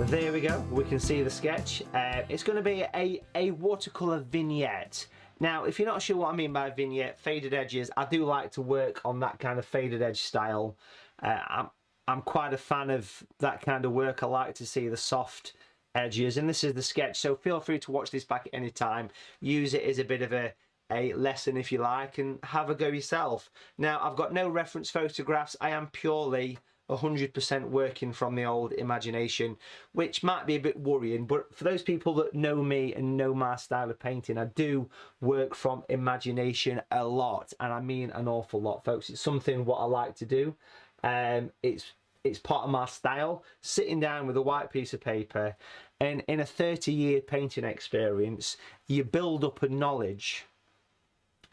There we go, we can see the sketch. It's going to be a watercolour vignette. Now, if you're not sure what I mean by vignette, faded edges, I do like to work on that kind of faded edge style. I'm quite a fan of that kind of work. I like to see the soft edges, and this is the sketch, so feel free to watch this back at any time. Use it as a bit of a lesson if you like, and have a go yourself. Now, I've got no reference photographs. I am purely 100% working from the old imagination, which might be a bit worrying, but for those people that know me and know my style of painting, I do work from imagination a lot, and I mean an awful lot, folks. It's something what I like to do. It's part of my style, sitting down with a white piece of paper, and in a 30-year painting experience, you build up a knowledge,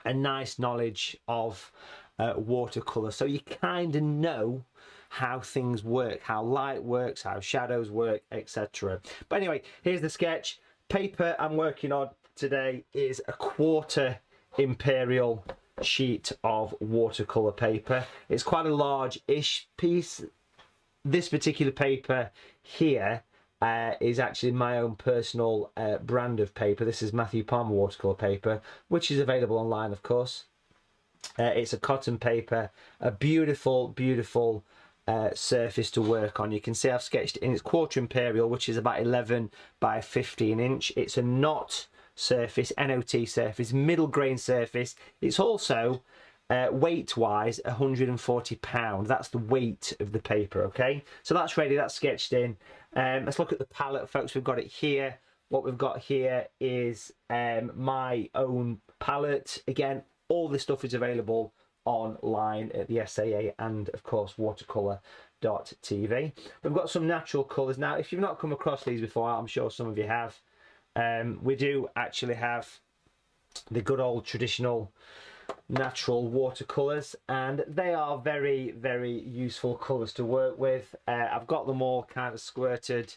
a nice knowledge of watercolour, so you kind of know how things work, how light works, how shadows work, etc. But anyway, here's the sketch. Paper I'm working on today is a 1/4 imperial sheet of watercolour paper. It's quite a large-ish piece. This particular paper here is actually my own personal brand of paper. This is Matthew Palmer watercolour paper, which is available online, of course. It's a cotton paper, a beautiful, beautiful surface to work on. You can see I've sketched it in its 1/4 imperial, which is about 11 by 15 inch. It's a knot surface, NOT surface, middle grain surface. It's also weight wise 140 pounds. That's the weight of the paper. Okay, so that's ready, that's sketched in. Let's look at the palette, folks. We've got it here. What we've got here is my own palette. Again, all this stuff is available online at the SAA and of course watercolour.tv. We've got some natural colours. Now, if you've not come across these before, I'm sure some of you have. We do actually have the good old traditional natural watercolours, and they are very, very useful colours to work with. I've got them all kind of squirted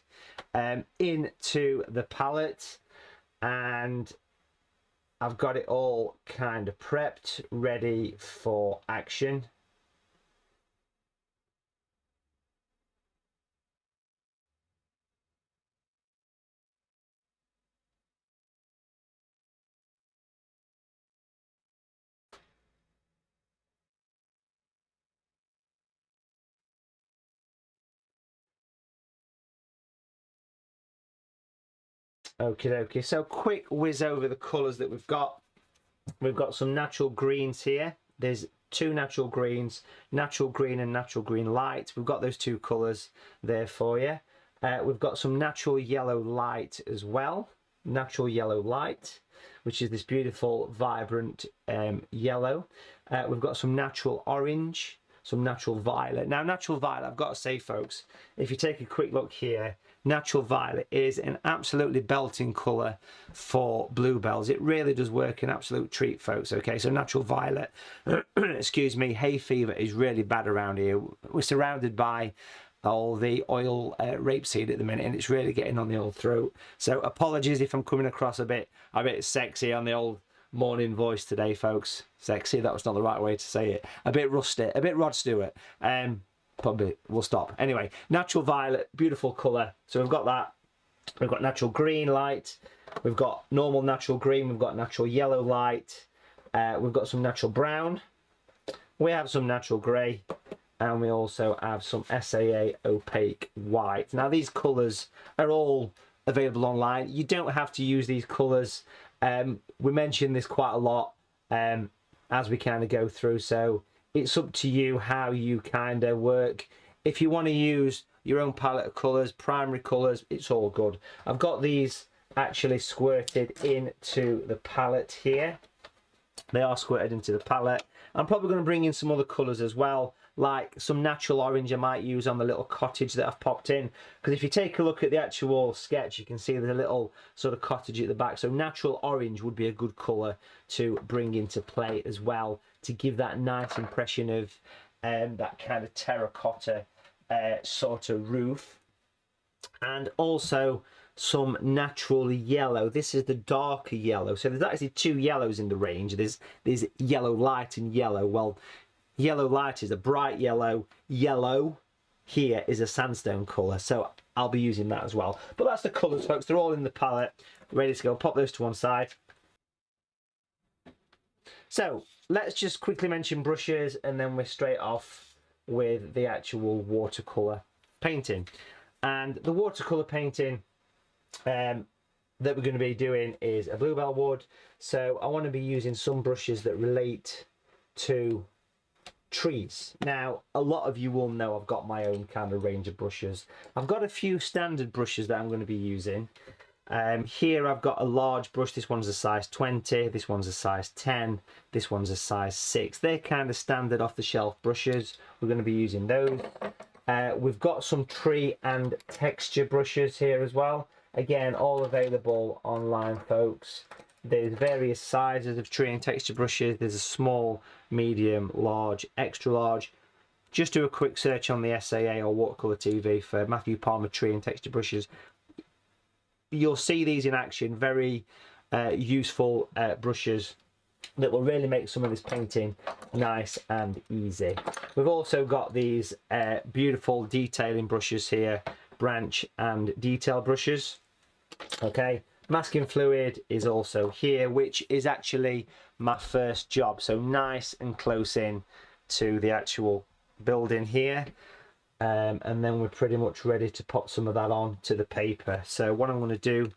into the palette, and I've got it all kind of prepped, ready for action. Okie dokie, so quick whiz over the colours that we've got. We've got some natural greens here. There's 2 natural greens, natural green and natural green light. We've got those 2 colours there for you. We've got some natural yellow light as well. Natural yellow light, which is this beautiful, vibrant yellow. We've got some natural orange, some natural violet. Now, natural violet, I've got to say, folks, if you take a quick look here, natural violet is an absolutely belting colour for bluebells. It really does work an absolute treat, folks. Okay, so natural violet, excuse me, hay fever is really bad around here. We're surrounded by all the oil rapeseed at the minute, and it's really getting on the old throat. So apologies if I'm coming across a bit sexy on the old morning voice today, folks. Sexy, that was not the right way to say it. A bit rusty, a bit Rod Stewart. Probably we'll stop. Anyway, natural violet, beautiful colour. So we've got that. We've got natural green light. We've got normal natural green. We've got natural yellow light. We've got some natural brown. We have some natural grey. And we also have some SAA opaque white. Now, these colours are all available online. You don't have to use these colours. We mention this quite a lot as we kind of go through. So it's up to you how you kind of work. If you want to use your own palette of colours, primary colours, it's all good. I've got these actually squirted into the palette here. They are squirted into the palette. I'm probably going to bring in some other colours as well, like some natural orange I might use on the little cottage that I've popped in. Because if you take a look at the actual sketch, you can see there's a little sort of cottage at the back. So natural orange would be a good colour to bring into play as well, to give that nice impression of that kind of terracotta sort of roof. And also some natural yellow. This is the darker yellow. So there's actually 2 yellows in the range. There's yellow light and yellow. Well, yellow light is a bright yellow. Yellow here is a sandstone colour. So I'll be using that as well. But that's the colours, folks. They're all in the palette, ready to go. Pop those to one side. So let's just quickly mention brushes, and then we're straight off with the actual watercolour painting. And the watercolour painting that we're going to be doing is a Bluebell wood. So I want to be using some brushes that relate to trees. Now, a lot of you will know I've got my own kind of range of brushes. I've got a few standard brushes that I'm going to be using. Here I've got a large brush. This one's a size 20, this one's a size 10, this one's a size 6. They're kind of standard off the shelf brushes. We're going to be using those. We've got some tree and texture brushes here as well. Again, all available online, folks. There's various sizes of tree and texture brushes. There's a small, medium, large, extra large. Just do a quick search on the SAA or Watercolour TV for Matthew Palmer tree and texture brushes. You'll see these in action. Very useful brushes that will really make some of this painting nice and easy. We've also got these beautiful detailing brushes here, branch and detail brushes. Okay, masking fluid is also here, which is actually my first job, so nice and close in to the actual building here. And then we're pretty much ready to pop some of that on to the paper. So what I'm going to do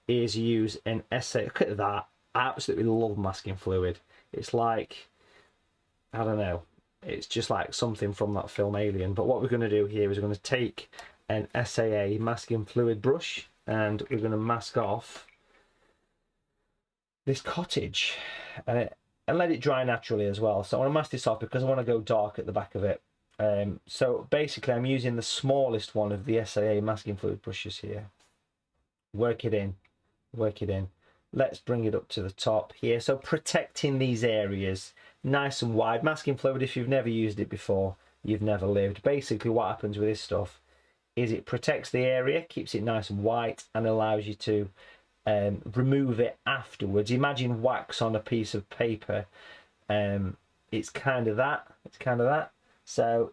is use an essay. Look at that. I absolutely love masking fluid. It's like, I don't know, it's just like something from that film Alien. But what we're going to do here is we're going to take an SAA masking fluid brush, and we're going to mask off this Cottage and let it dry naturally as well. So I want to mask this off because I want to go dark at the back of it. So basically I'm using the smallest one of the SAA masking fluid brushes here. Work it in, work it in. Let's bring it up to the top here. So protecting these areas nice and wide. Masking fluid, if you've never used it before, you've never lived. Basically what happens with this stuff is it protects the area, keeps it nice and white, and allows you to remove it afterwards. Imagine wax on a piece of paper. It's kind of that. So,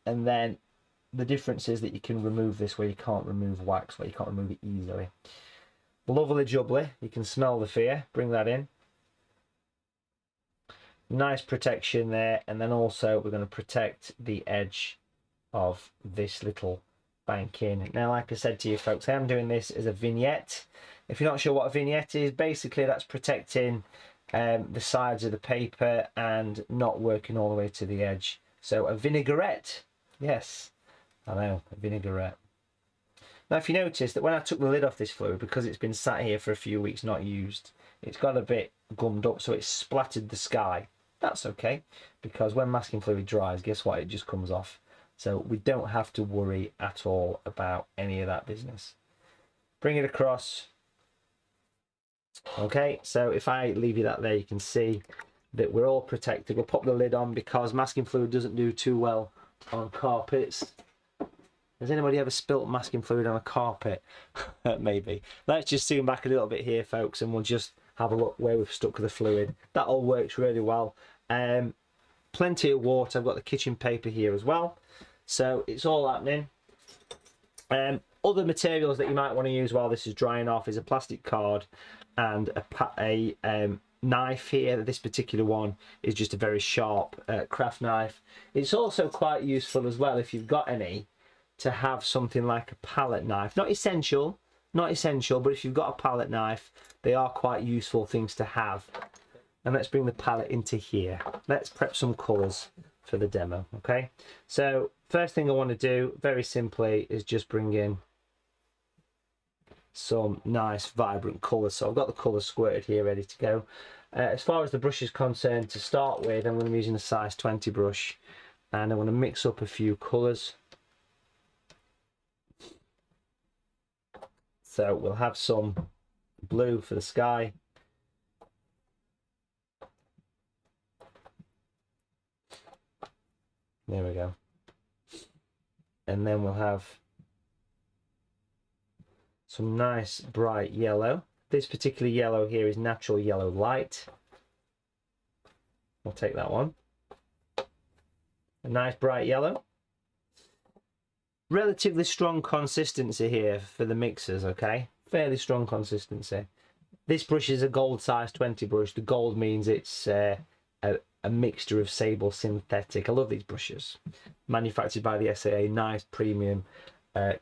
and then the difference is that you can remove this where you can't remove wax, where you can't remove it easily. Lovely jubbly. You can smell the fear. Bring that in. Nice protection there. And then also we're going to protect the edge of this little banking. Now, like I said to you folks, I am doing this as a vignette. If you're not sure what a vignette is, basically that's protecting the sides of the paper and not working all the way to the edge. So a vinaigrette, yes, I know, a vinaigrette. Now if you notice that when I took the lid off this fluid, because it's been sat here for a few weeks not used, it's got a bit gummed up, so it's splattered the sky. That's okay, because when masking fluid dries, guess what, it just comes off. So we don't have to worry at all about any of that business. Bring it across. Okay, so if I leave you that there, you can see that we're all protected. We'll pop the lid on because masking fluid doesn't do too well on carpets. Has anybody ever spilt masking fluid on a carpet? Maybe. Let's just zoom back a little bit here, folks, and we'll just have a look where we've stuck the fluid. That all works really well. Plenty of water. I've got the kitchen paper here as well. So it's all happening. Other materials that you might want to use while this is drying off is a plastic card and a knife here. This particular one is just a very sharp craft knife. It's also quite useful as well, if you've got any, to have something like a palette knife. Not essential, but if you've got a palette knife, they are quite useful things to have. And let's bring the palette into here. Let's prep some colours for the demo, okay? So first thing I want to do, very simply, is just bring in some nice vibrant colours. So I've got the colours squirted here ready to go. As far as the brush is concerned, to start with, I'm going to be using a size 20 brush, and I want to mix up a few colours. So we'll have some blue for the sky. There we go. And then we'll have some nice bright yellow. This particular yellow here is natural yellow light. We'll take that one. A nice bright yellow. relatively strong consistency here for the mixers, okay? Fairly strong consistency. This brush is a gold size 20 brush. The gold means it's a mixture of sable synthetic. I love these brushes. Manufactured by the SAA, nice premium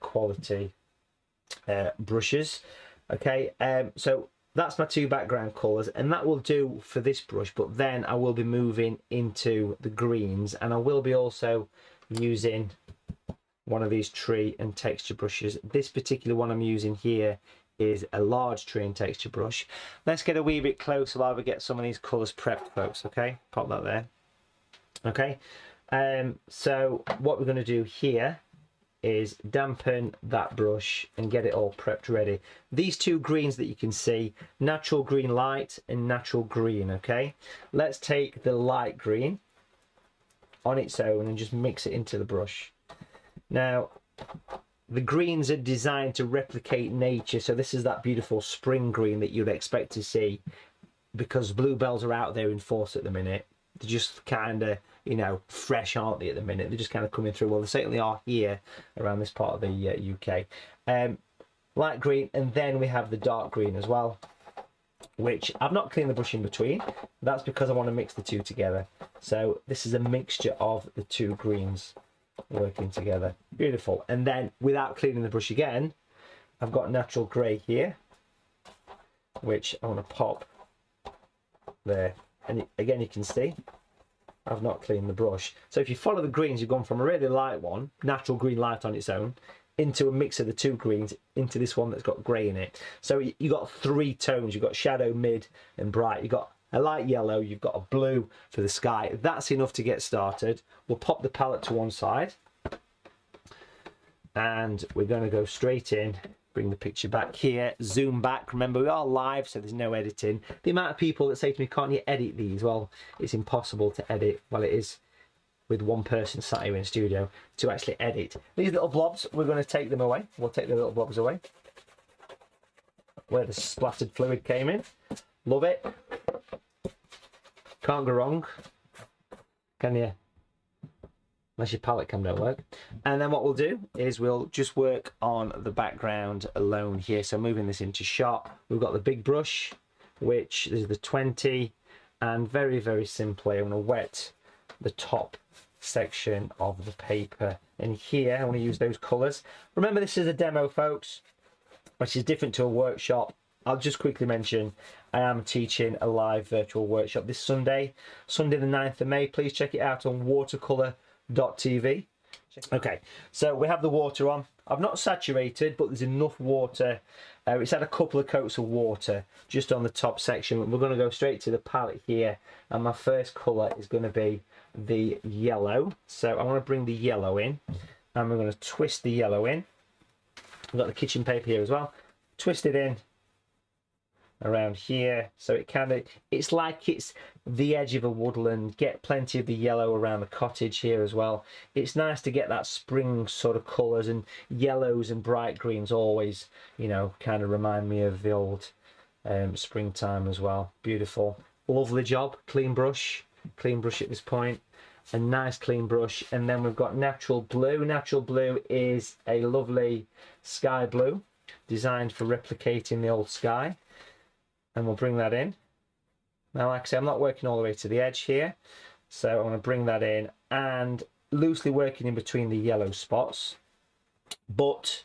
quality brushes. Okay, so that's my two background colours, and that will do for this brush, but then I will be moving into the greens, and I will be also using one of these tree and texture brushes. This particular one I'm using here is a large tree and texture brush. Let's get a wee bit closer while we get some of these colours prepped, folks. Okay, pop that there. Okay, so what we're going to do here is dampen that brush and get it all prepped ready. These two greens that you can see, natural green light and natural green. Okay, let's take the light green on its own and just mix it into the brush. Now the greens are designed to replicate nature, so this is that beautiful spring green that you'd expect to see, because bluebells are out there in force at the minute. They're just kind of, you know, fresh, aren't they, at the minute? They're just kind of coming through. Well, they certainly are here around this part of the UK. Light green, and then we have the dark green as well, which I've not cleaned the brush in between. That's because I want to mix the two together. So this is a mixture of the two greens working together. Beautiful. And then without cleaning the brush again, I've got natural grey here, which I want to pop there. And again, you can see I've not cleaned the brush. So if you follow the greens, you've gone from a really light one, natural green light on its own, into a mix of the two greens, into this one that's got grey in it. So you've got three tones. You've got shadow, mid and bright. You've got a light yellow, you've got a blue for the sky. That's enough to get started. We'll pop the palette to one side and we're going to go straight in. Bring the picture back here, zoom back. Remember, we are live, so there's no editing. The amount of people that say to me, can't you edit these? Well, it's impossible to edit. Well, it is with one person sat here in studio to actually edit. These little blobs, we're going to take them away. We'll take the little blobs away where the splattered fluid came in. Love it. Can't go wrong, can you? Unless your palette cam don't work. And then what we'll do is we'll just work on the background alone here. So moving this into shot, we've got the big brush, which is the 20, and very, very simply, I'm going to wet the top section of the paper. And here, I want to use those colours. Remember, this is a demo, folks, which is different to a workshop. I'll just quickly mention I am teaching a live virtual workshop this Sunday the 9th of May. Please check it out on watercolour.tv. Okay, so we have the water on. I've not saturated, but there's enough water. It's had a couple of coats of water just on the top section. We're going to go straight to the palette here, and my first colour is going to be the yellow. So I want to bring the yellow in, and we're going to twist the yellow in. I've got the kitchen paper here as well. Twist it in around here, so it kind of, it's like it's the edge of a woodland. Get plenty of the yellow around the cottage here as well. It's nice to get that spring sort of colours, and yellows and bright greens always, you know, kind of remind me of the old springtime as well. Beautiful, lovely job. Clean brush at this point, a nice clean brush. And then we've got natural blue. Natural blue is a lovely sky blue designed for replicating the old sky. And we'll bring that in. Now, like I say, I'm not working all the way to the edge here, so I'm going to bring that in and loosely working in between the yellow spots, but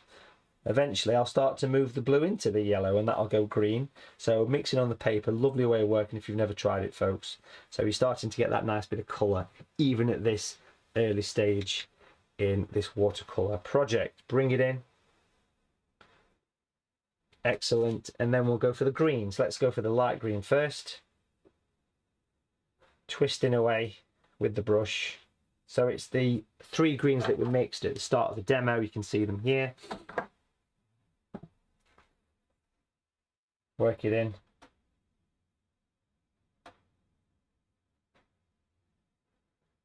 eventually I'll start to move the blue into the yellow and that'll go green. So mixing on the paper, lovely way of working if you've never tried it, folks. So you're starting to get that nice bit of colour even at this early stage in this watercolour project. Bring it in. Excellent. And then we'll go for the greens. Let's go for the light green first. Twisting away with the brush. So it's the three greens that we mixed at the start of the demo. You can see them here. Work it in.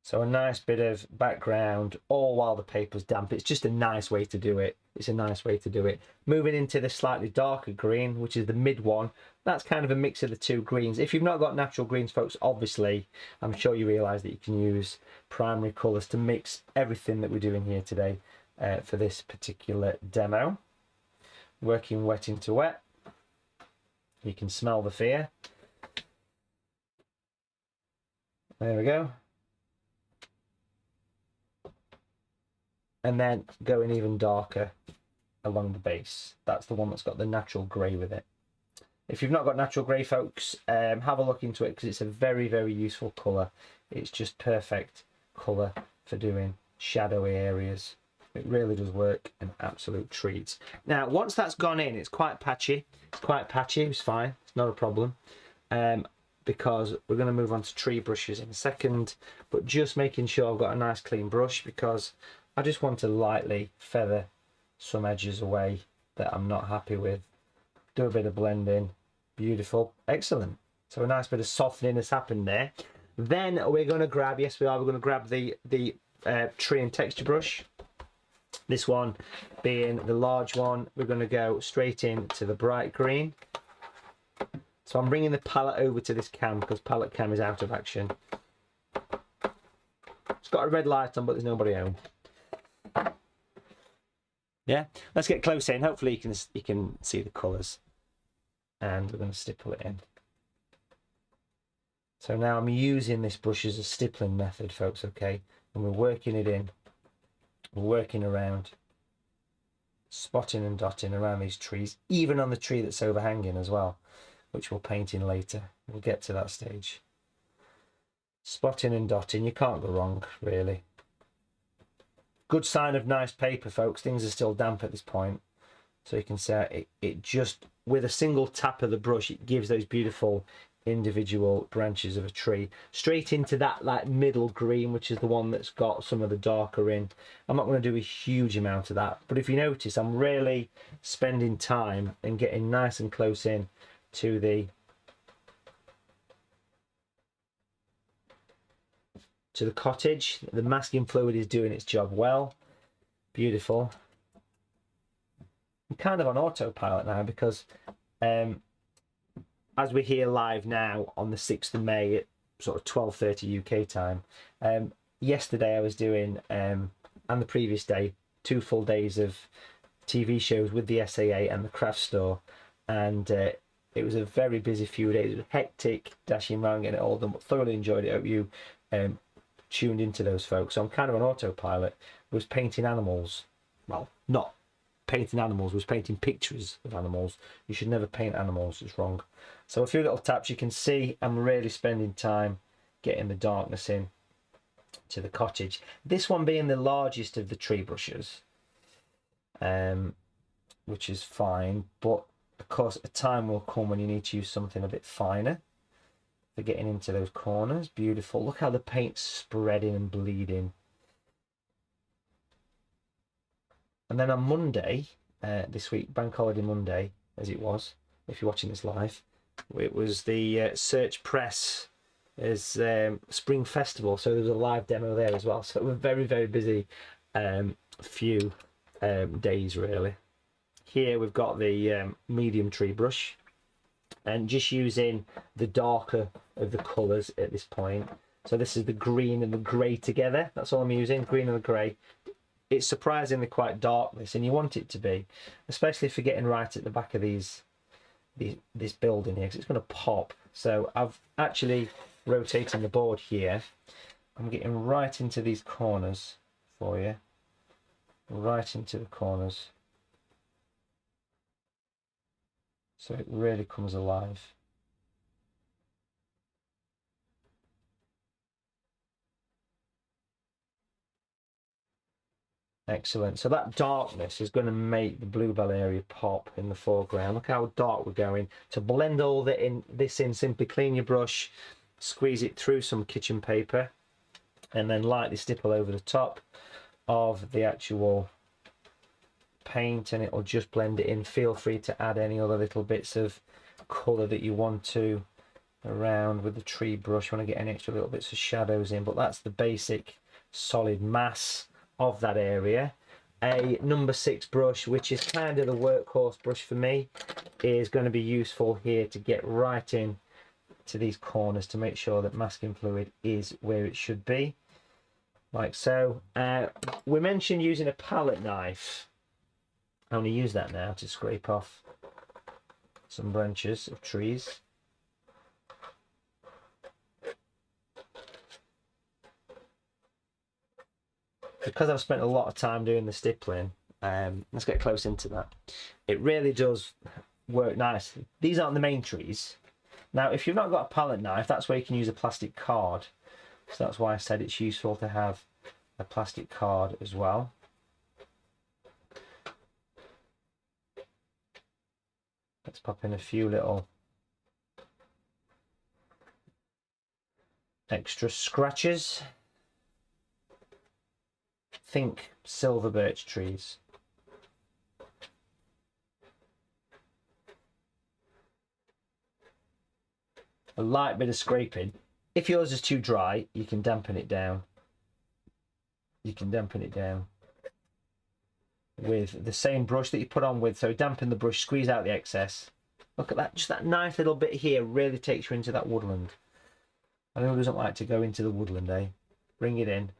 So a nice bit of background, all while the paper's damp. It's just a nice way to do it. It's a nice way to do it. Moving into the slightly darker green, which is the mid one. That's kind of a mix of the two greens. If you've not got natural greens, folks, obviously, I'm sure you realise that you can use primary colours to mix everything that we're doing here today. for this particular demo. Working wet into wet. You can smell the fear. There we go. And then going even darker along the base. That's the one that's got the natural grey with it. If you've not got natural grey, folks, have a look into it, because it's a very, very useful colour. It's just perfect colour for doing shadowy areas. It really does work, an absolute treat. Now, once that's gone in, it's quite patchy. It's fine. It's not a problem. Because we're going to move on to tree brushes in a second. But just making sure I've got a nice clean brush, because I just want to lightly feather some edges away that I'm not happy with. Do a bit of blending. Beautiful. Excellent. So a nice bit of softening has happened there. Then we're going to grab, yes we are, we're going to grab the tree and texture brush. This one being the large one. We're going to go straight into the bright green. So I'm bringing the palette over to this cam, because palette cam is out of action. It's got a red light on, but there's nobody home. Yeah, let's get close in. Hopefully you can see the colours. And we're going to stipple it in. So now I'm using this brush as a stippling method, folks, okay? And we're working it in. We're working around, spotting and dotting around these trees, even on the tree that's overhanging as well, which we'll paint in later. We'll get to that stage. Spotting and dotting, you can't go wrong, really. Good sign of nice paper, folks. Things are still damp at this point. So you can see it just, with a single tap of the brush, it gives those beautiful individual branches of a tree straight into that like middle green, which is the one that's got some of the darker in. I'm not going to do a huge amount of that, but if you notice, I'm really spending time and getting nice and close in to the cottage. The masking fluid is doing its job well. Beautiful. I'm kind of on autopilot now, because as we're here live now on the 6th of May at sort of 12:30 UK time, yesterday I was doing, and the previous day, 2 full days of TV shows with the SAA and the craft store, and it was a very busy few days. It was hectic, dashing around, getting it all done, but thoroughly enjoyed it. I hope you tuned into those, folks. So I'm kind of on autopilot. I was painting animals. Well, not painting animals, was painting pictures of animals. You should never paint animals, it's wrong. So a few little taps. You can see I'm really spending time getting the darkness in to the cottage. This one being the largest of the tree brushes, which is fine, but of course a time will come when you need to use something a bit finer for getting into those corners. Beautiful. Look how the paint's spreading and bleeding. And then on Monday, this week, Bank Holiday Monday, as it was, if you're watching this live, it was the Search Press Spring Festival, so there was a live demo there as well. So it was a very, very busy few days, really. Here we've got the medium tree brush, and just using the darker of the colours at this point. So this is the green and the grey together. That's all I'm using, green and the grey. It's surprisingly quite dark, this, and you want it to be, especially if you're getting right at the back of this building here, because it's going to pop. So I've actually rotating the board here. I'm getting right into these corners for you, right into the corners, so it really comes alive. Excellent. So that darkness is going to make the Bluebell area pop in the foreground. Look how dark we're going. To blend all this in, simply clean your brush, squeeze it through some kitchen paper, and then lightly stipple over the top of the actual paint, and it'll just blend it in. Feel free to add any other little bits of colour that you want to around with the tree brush. You want to get any extra little bits of shadows in, but that's the basic solid mass of that area. A number 6 brush, which is kind of the workhorse brush for me, is going to be useful here to get right in to these corners to make sure that masking fluid is where it should be. like so. We mentioned using a palette knife. I only use that now to scrape off some branches of trees. Because I've spent a lot of time doing the stippling, let's get close into that. It really does work nice. These aren't the main trees. Now, if you've not got a palette knife, that's where you can use a plastic card. So that's why I said it's useful to have a plastic card as well. Let's pop in a few little extra scratches. Think silver birch trees. A light bit of scraping. If yours is too dry, you can dampen it down. You can dampen it down with the same brush that you put on with. So dampen the brush, squeeze out the excess. Look at that, just that nice little bit here really takes you into that woodland. I know who doesn't like to go into the woodland, eh? Bring it in.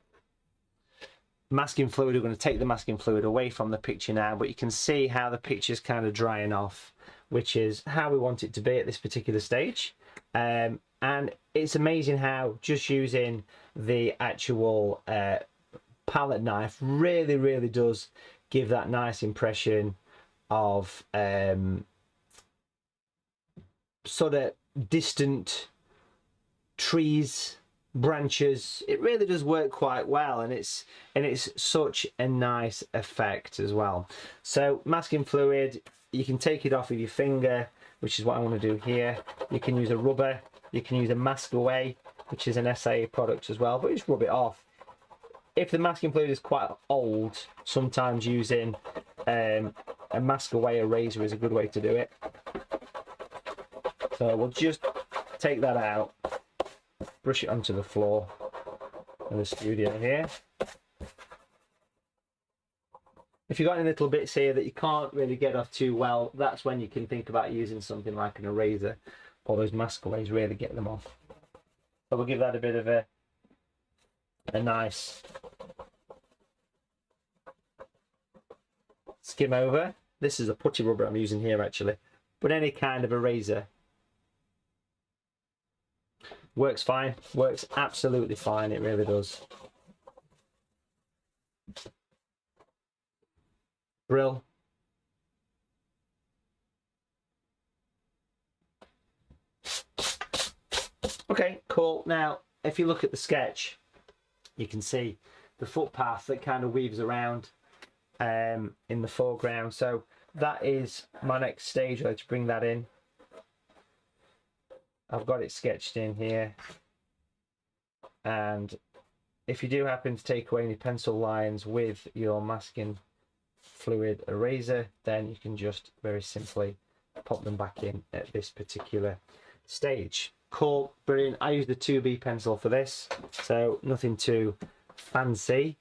Masking fluid, we're going to take the masking fluid away from the picture now, but you can see how the picture's kind of drying off, which is how we want it to be at this particular stage. And it's amazing how just using the actual palette knife really does give that nice impression of sort of distant trees, branches. It really does work quite well, and it's such a nice effect as well. So masking fluid, you can take it off with your finger, which is what I want to do here. You can use a rubber, you can use a mask away, which is an SIA product as well, but just rub it off. If the masking fluid is quite old, sometimes using a mask away eraser is a good way to do it. So we'll just take that out, brush it onto the floor in the studio here. If you've got any little bits here that you can't really get off too well, that's when you can think about using something like an eraser, or those mask aways really get them off. So we'll give that a bit of a nice skim over. This is a putty rubber I'm using here actually, but any kind of eraser works fine, works absolutely fine, it really does. Brill. Okay, cool. Now, if you look at the sketch, you can see the footpath that kind of weaves around in the foreground. So that is my next stage. Let's bring that in. I've got it sketched in here. And if you do happen to take away any pencil lines with your masking fluid eraser, then you can just very simply pop them back in at this particular stage. Cool, brilliant. I used the 2B pencil for this, so nothing too fancy.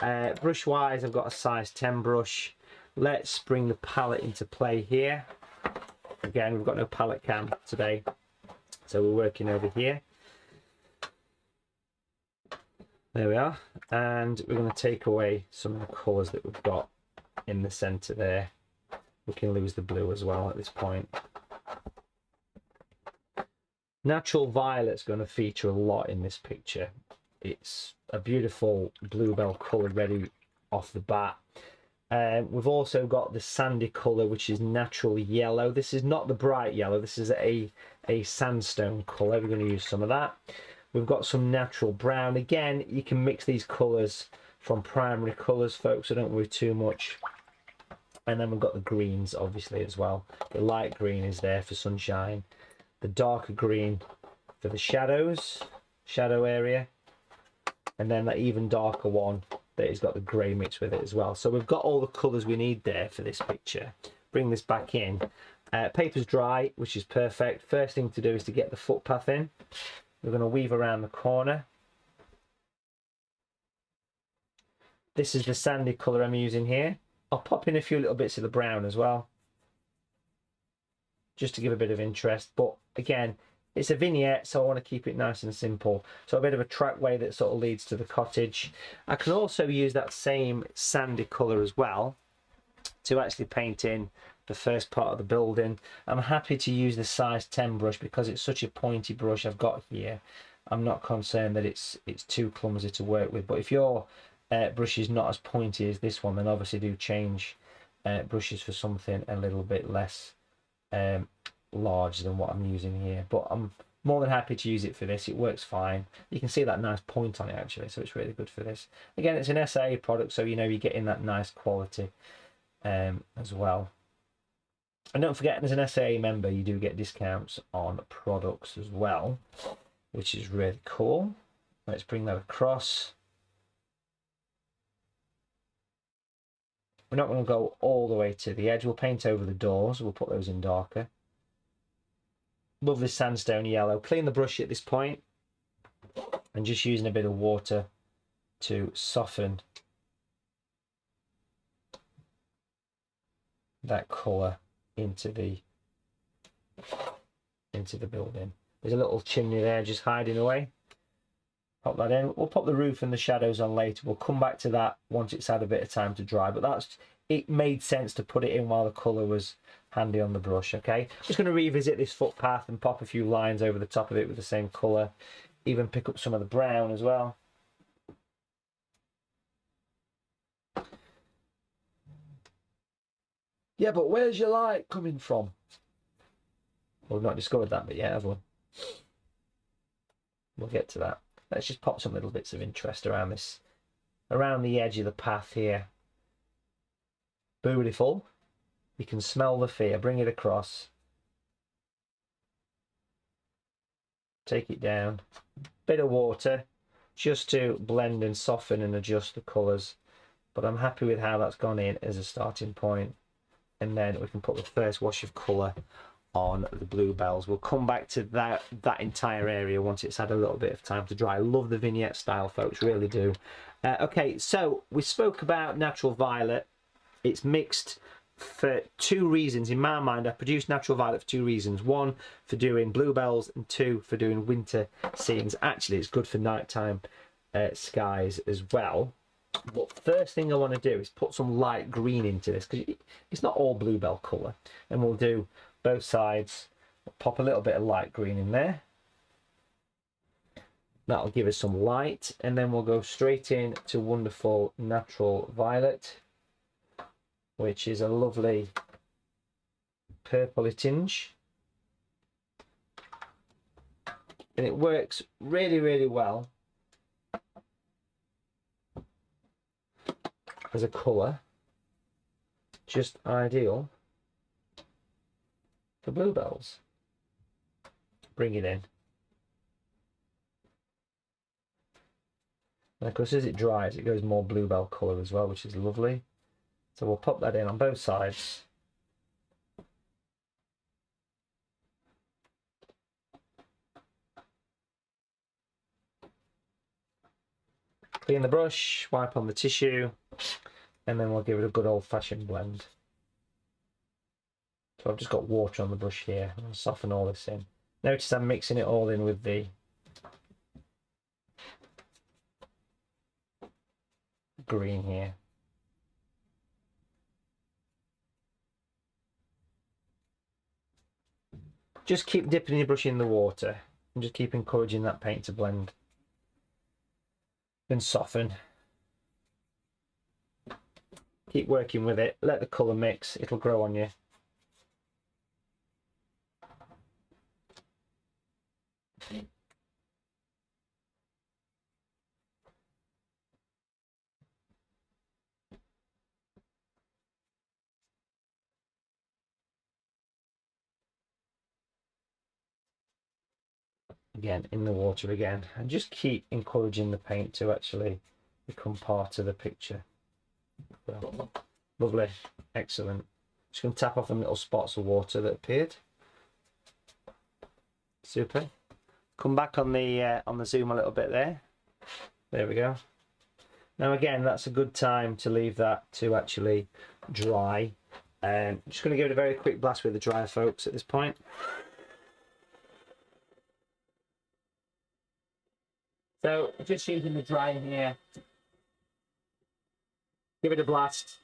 Brush wise, I've got a size 10 brush. Let's bring the palette into play here. Again, we've got no palette cam today, so we're working over here. There we are, and we're going to take away some of the colours that we've got in the centre there. We can lose the blue as well at this point. Natural violet's going to feature a lot in this picture. It's a beautiful bluebell colour ready off the bat. We've also got the sandy colour, which is natural yellow. This is not the bright yellow, this is a sandstone colour. We're going to use some of that. We've got some natural brown. Again, you can mix these colours from primary colours, folks, so don't worry too much. And then we've got the greens, obviously, as well. The light green is there for sunshine. The darker green for the shadow area. And then that even darker one that has got the grey mixed with it as well. So we've got all the colours we need there for this picture. Bring this back in. Paper's dry, which is perfect. First thing to do is to get the footpath in. We're going to weave around the corner. This is the sandy colour I'm using here. I'll pop in a few little bits of the brown as well, just to give a bit of interest. But again, It's a vignette, so I want to keep it nice and simple. So a bit of a trackway that sort of leads to the cottage. I can also use that same sandy colour as well to actually paint in the first part of the building. I'm happy to use the size 10 brush because it's such a pointy brush I've got here. I'm not concerned that it's too clumsy to work with, but if your brush is not as pointy as this one, then obviously do change brushes for something a little bit less large than what I'm using here. But I'm more than happy to use it for this. It works fine. You can see that nice point on it actually, so it's really good for this. Again, it's an SAA product, so you know you're getting that nice quality as well. And don't forget, as an SAA member, you do get discounts on products as well, which is really cool. Let's bring that across. We're not going to go all the way to the edge. We'll paint over the doors. We'll put those in darker. Lovely sandstone yellow. Clean the brush at this point and just using a bit of water to soften that colour into the building. There's a little chimney there just hiding away. Pop that in. We'll pop the roof and the shadows on later. We'll come back to that once it's had a bit of time to dry, but it made sense to put it in while the colour was handy on the brush. Okay, just going to revisit this footpath and pop a few lines over the top of it with the same colour, even pick up some of the brown as well. Yeah, but where's your light coming from? Well, we've not discovered that bit yet, have we? We'll get to that. Let's just pop some little bits of interest around this, around the edge of the path here. Beautiful. You can smell the fear. Bring it across. Take it down. Bit of water just to blend and soften and adjust the colours. But I'm happy with how that's gone in as a starting point. And then we can put the first wash of colour on the bluebells. We'll come back to that entire area once it's had a little bit of time to dry. I love the vignette style, folks, really do. Okay, so we spoke about natural violet. It's mixed for two reasons. In my mind, I produced natural violet for two reasons. One, for doing bluebells, and two, for doing winter scenes. Actually, it's good for nighttime skies as well. But first thing I want to do is put some light green into this, because it's not all bluebell colour. And we'll do both sides. We'll pop a little bit of light green in there. That'll give us some light. And then we'll go straight in to wonderful natural violet, which is a lovely purpley tinge. And it works really, really well as a colour. Just ideal for bluebells. Bring it in. And of course, as it dries, it goes more bluebell colour as well, which is lovely. So we'll pop that in on both sides. Clean the brush, wipe on the tissue, and then we'll give it a good old-fashioned blend. So I've just got water on the brush here. I'll soften all this in. Notice I'm mixing it all in with the green here. Just keep dipping your brush in the water and just keep encouraging that paint to blend and soften. Keep working with it, let the colour mix, it'll grow on you. Again, in the water again, and just keep encouraging the paint to actually become part of the picture. Well, lovely, excellent. Just going to tap off them little spots of water that appeared. Super. Come back on the zoom a little bit there. There we go. Now again, that's a good time to leave that to actually dry. I'm just going to give it a very quick blast with the dryer, folks, at this point. So just using the dryer here, give it a blast,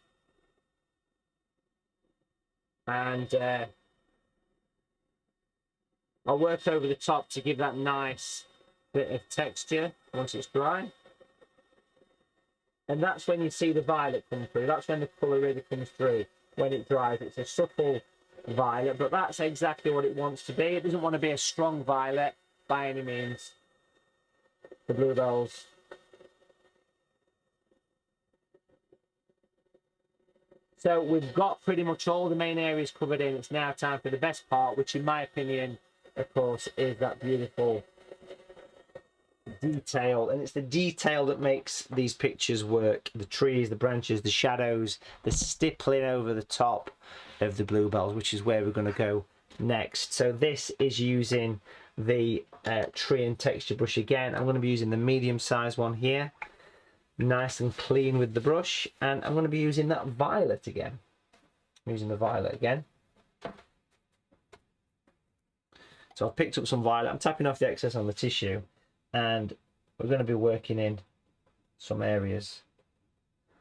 and I'll work over the top to give that nice bit of texture once it's dry. And that's when you see the violet come through. That's when the colour really comes through. When it dries, it's a subtle violet, but that's exactly what it wants to be. It doesn't want to be a strong violet by any means. The bluebells. So we've got pretty much all the main areas covered in. It's now time for the best part, which in my opinion, of course, is that beautiful detail. And it's the detail that makes these pictures work. The trees, the branches, the shadows, the stippling over the top of the bluebells, which is where we're going to go next. So this is using the tree and texture brush again. I'm going to be using the medium size one here, nice and clean with the brush, and I'm going to be using that violet again. I'm using the violet again. So I've picked up some violet. I'm tapping off the excess on the tissue, and we're going to be working in some areas.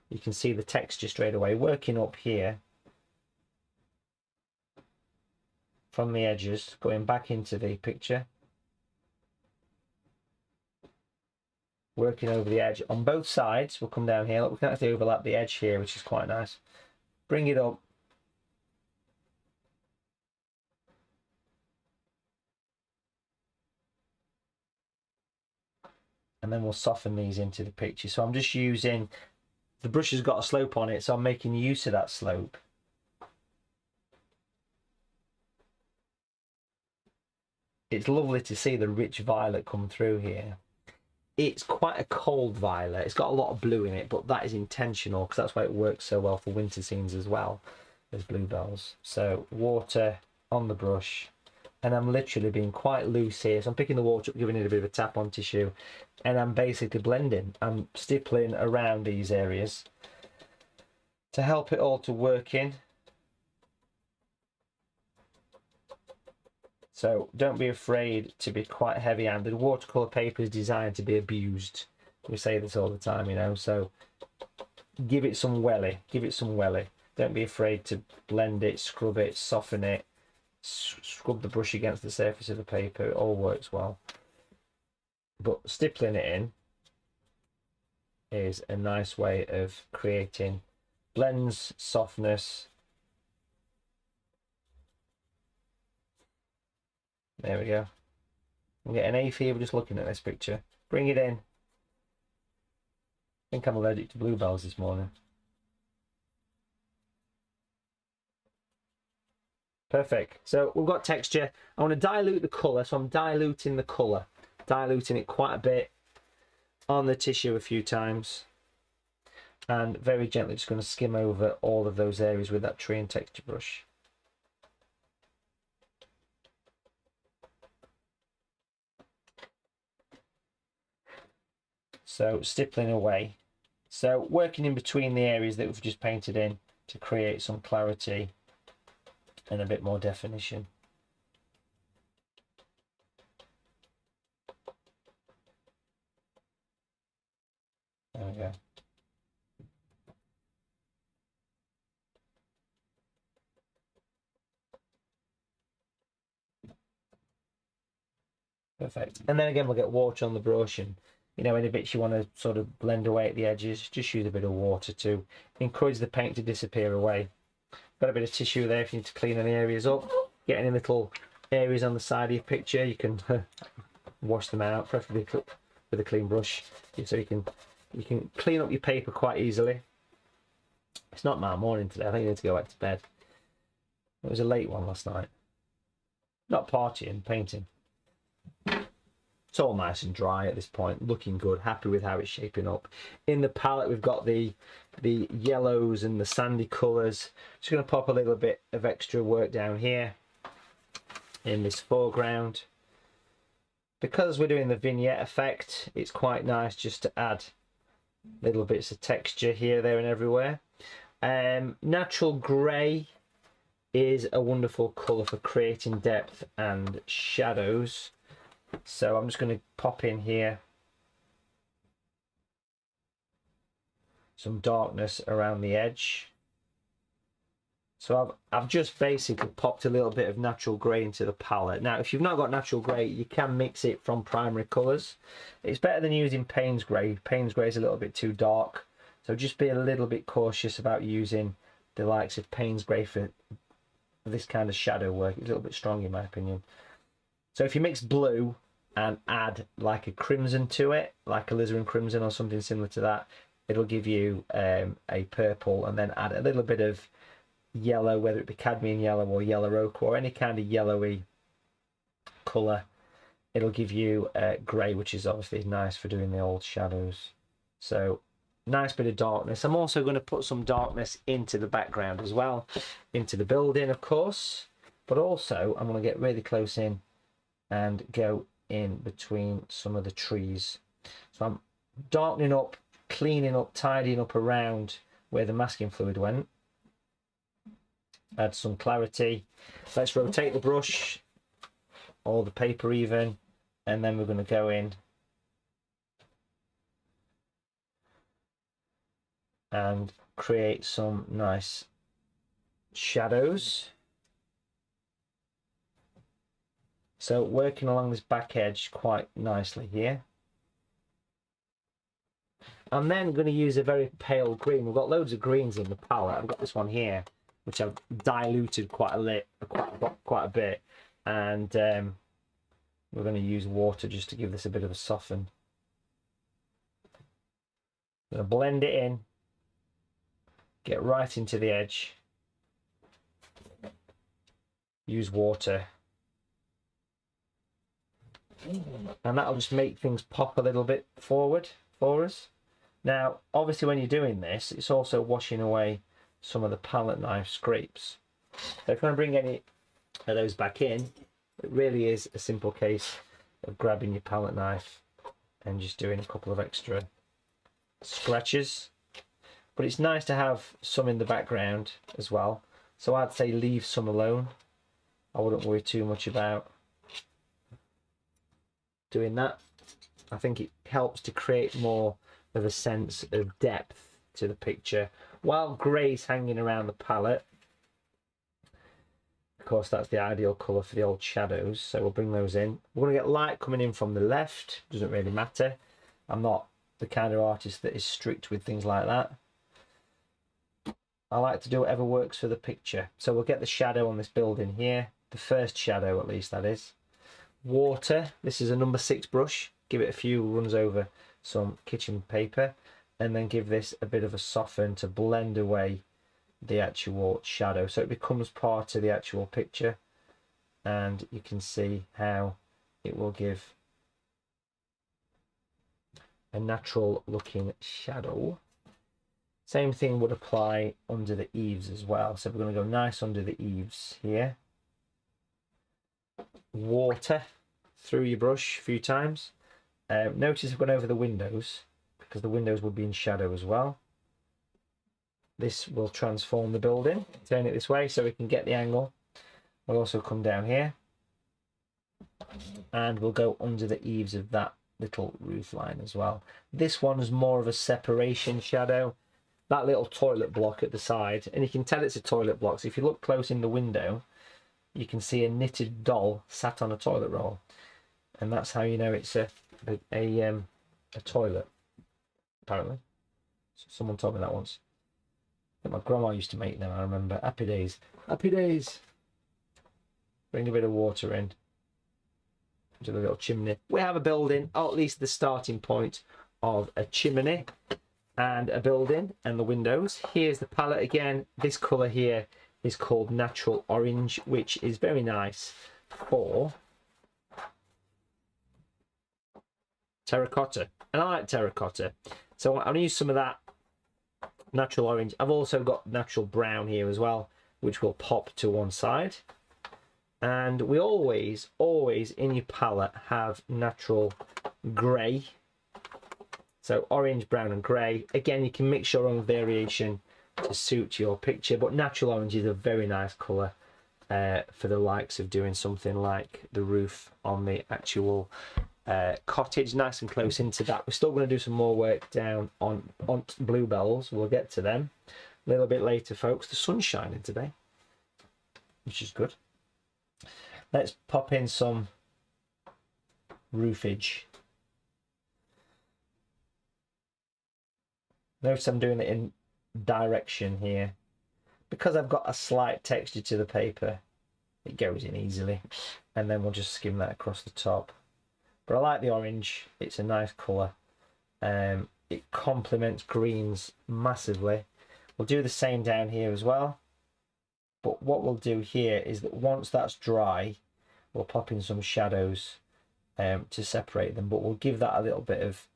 You can see the texture straight away, working up here from the edges, going back into the picture, working over the edge on both sides. We'll come down here. Look, we can actually overlap the edge here, which is quite nice. Bring it up. And then we'll soften these into the picture. So I'm just using, the brush has got a slope on it, so I'm making use of that slope. It's lovely to see the rich violet come through here. It's quite a cold violet. It's got a lot of blue in it, but that is intentional because that's why it works so well for winter scenes as well as bluebells. So water on the brush, and I'm literally being quite loose here. So I'm picking the water up, giving it a bit of a tap on tissue, and I'm basically blending. I'm stippling around these areas to help it all to work in. So don't be afraid to be quite heavy-handed. Watercolour paper is designed to be abused. We say this all the time, you know, so give it some welly, give it some welly. Don't be afraid to blend it, scrub it, soften it, scrub the brush against the surface of the paper. It all works well. But stippling it in is a nice way of creating blends, softness. There we go. I'm getting A fever just looking at this picture. Bring it in. I think I'm allergic to bluebells this morning. Perfect. So we've got texture. I want to dilute the colour, so I'm diluting the colour. Diluting it quite a bit on the tissue a few times. And very gently just going to skim over all of those areas with that tree and texture brush. So stippling away. So working in between the areas that we've just painted in to create some clarity and a bit more definition. There we go. Perfect. And then again, we'll get water on the brush, and you know, any bits you want to sort of blend away at the edges, just use a bit of water to encourage the paint to disappear away. Got a bit of tissue there if you need to clean any areas up. Get any little areas on the side of your picture, you can wash them out, preferably with a clean brush, so you can clean up your paper quite easily. It's not my morning today. I think I need to go back to bed. It was a late one last night. Not partying, painting. It's all nice and dry at this point, looking good, happy with how it's shaping up. In the palette we've got the yellows and the sandy colours. Just going to pop a little bit of extra work down here in this foreground. Because we're doing the vignette effect, it's quite nice just to add little bits of texture here, there and everywhere. Natural grey is a wonderful colour for creating depth and shadows. So I'm just going to pop in here some darkness around the edge. So I've just basically popped a little bit of natural grey into the palette. Now, if you've not got natural grey, you can mix it from primary colours. It's better than using Payne's grey. Payne's grey is a little bit too dark. So just be a little bit cautious about using the likes of Payne's grey for this kind of shadow work. It's a little bit strong in my opinion. So if you mix blue and add like a crimson to it, like alizarin crimson or something similar to that, it'll give you a purple, and then add a little bit of yellow, whether it be cadmium yellow or yellow ochre or any kind of yellowy colour. It'll give you grey, which is obviously nice for doing the old shadows. So nice bit of darkness. I'm also going to put some darkness into the background as well, into the building of course, but also I'm going to get really close in and go in between some of the trees. So I'm darkening up, cleaning up, tidying up around where the masking fluid went. Add some clarity. Let's rotate the brush, or the paper even, and then we're going to go in and create some nice shadows. So working along this back edge quite nicely here. I'm then going to use a very pale green. We've got loads of greens in the palette. I've got this one here, which I've diluted quite a bit, and we're going to use water just to give this a bit of a soften. I'm going to blend it in, get right into the edge, use water, and that'll just make things pop a little bit forward for us. Now obviously when you're doing this, it's also washing away some of the palette knife scrapes. So if you want to bring any of those back in, it really is a simple case of grabbing your palette knife and just doing a couple of extra scratches. But it's nice to have some in the background as well, so I'd say leave some alone. I wouldn't worry too much about doing that. I think it helps to create more of a sense of depth to the picture while grey's hanging around the palette. Of course, that's the ideal colour for the old shadows, so we'll bring those in. We're going to get light coming in from the left. Doesn't really matter. I'm not the kind of artist that is strict with things like that. I like to do whatever works for the picture. So we'll get the shadow on this building here, the first shadow at least, that is. Water, this is a number 6 brush. Give it a few runs over some kitchen paper, and then give this a bit of a soften to blend away the actual shadow so it becomes part of the actual picture, and you can see how it will give a natural looking shadow. Same thing would apply under the eaves as well, so we're going to go nice under the eaves here. Water through your brush a few times. Notice I've gone over the windows because the windows will be in shadow as well. This will transform the building. Turn it this way so we can get the angle. We'll also come down here and we'll go under the eaves of that little roof line as well. This one is more of a separation shadow. That little toilet block at the side, and you can tell it's a toilet block. So if you look close in the window, you can see a knitted doll sat on a toilet roll, and that's how you know it's a toilet. Apparently, someone told me that once. My grandma used to make them. I remember. Happy days. Happy days. Bring a bit of water in to the little chimney. We have a building, or at least the starting point of a chimney and a building and the windows. Here's the palette again. This colour here is called Natural Orange, which is very nice for terracotta, and I like terracotta, so I'm going to use some of that natural orange. I've also got natural brown here as well, which will pop to one side. And we always in your palette have natural grey, so orange, brown and grey. Again, you can mix your own variation to suit your picture, but natural orange is a very nice colour for the likes of doing something like the roof on the actual Cottage, nice and close into that. We're still going to do some more work down on Bluebells. We'll get to them a little bit later, folks. The sun's shining today, which is good. Let's pop in some roofage. Notice I'm doing it in direction here. Because I've got a slight texture to the paper, it goes in easily. And then we'll just skim that across the top. But I like the orange. It's a nice colour. It complements greens massively. We'll do the same down here as well. But what we'll do here is that once that's dry, we'll pop in some shadows to separate them. But we'll give that a little bit of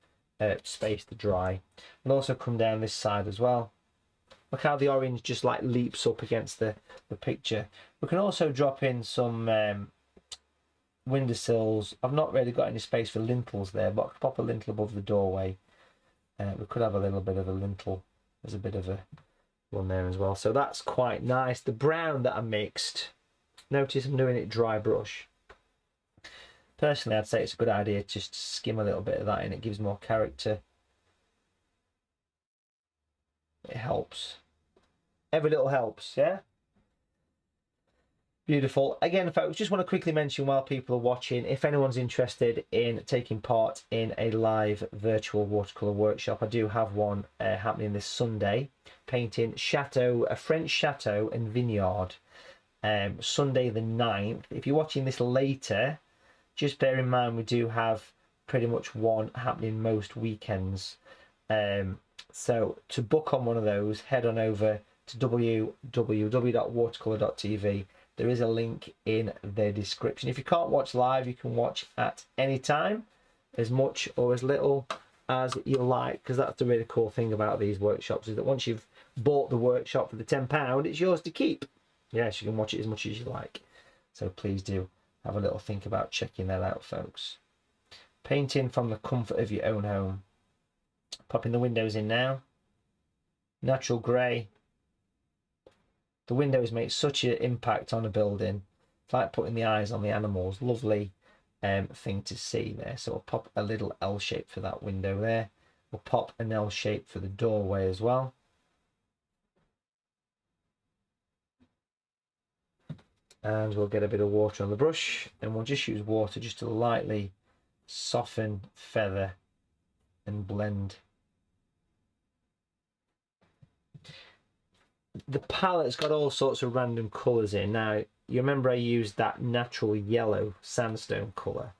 space to dry. We'll also come down this side as well. Look how the orange just like leaps up against the picture. We can also drop in some windowsills. I've not really got any space for lintels there, but I could pop a lintel above the doorway. We could have a little bit of a lintel. There's a bit of a one there as well. So that's quite nice. The brown that I mixed, notice I'm doing it dry brush. Personally, I'd say it's a good idea just to skim a little bit of that in. It gives more character. It helps. Every little helps, yeah? Beautiful. Again, folks, just want to quickly mention while people are watching, if anyone's interested in taking part in a live virtual watercolour workshop, I do have one happening this Sunday, painting chateau, a French chateau and vineyard, Sunday the 9th. If you're watching this later, just bear in mind we do have pretty much one happening most weekends. So to book on one of those, head on over to www.watercolour.tv. There is a link in the description. If you can't watch live, you can watch at any time, as much or as little as you like, because that's the really cool thing about these workshops, is that once you've bought the workshop for the £10, it's yours to keep. Yes, you can watch it as much as you like. So please do have a little think about checking that out, folks. Painting from the comfort of your own home. Popping the windows in now. Natural grey. The windows make such an impact on a building. It's like putting the eyes on the animals. Lovely thing to see there. So we'll pop a little L shape for that window there. We'll pop an L shape for the doorway as well. And we'll get a bit of water on the brush, and we'll just use water just to lightly soften, feather and blend. The palette's got all sorts of random colours in. Now, you remember I used that natural yellow sandstone colour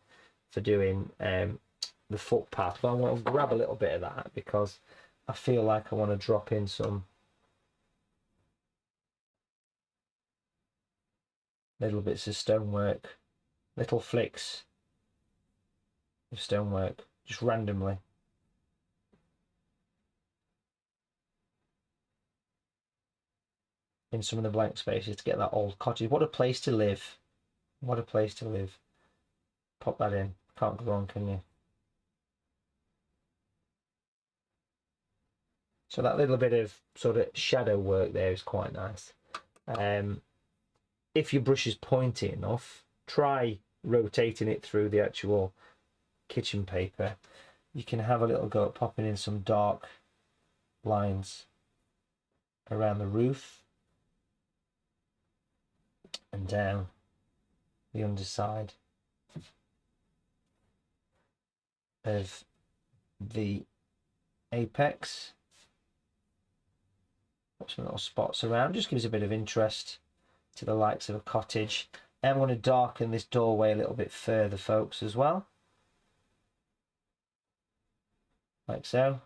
for doing the footpath. But I want to grab a little bit of that because I feel like I want to drop in some little bits of stonework, little flicks of stonework, just randomly. In some of the blank spaces to get that old cottage. What a place to live. What a place to live. Pop that in. Can't go wrong, can you? So that little bit of sort of shadow work there is quite nice. If your brush is pointy enough, try rotating it through the actual kitchen paper. You can have a little go at popping in some dark lines around the roof and down the underside of the apex. Put some little spots around, just gives a bit of interest to the likes of a cottage. And I'm going to darken this doorway a little bit further, folks, as well. Like so.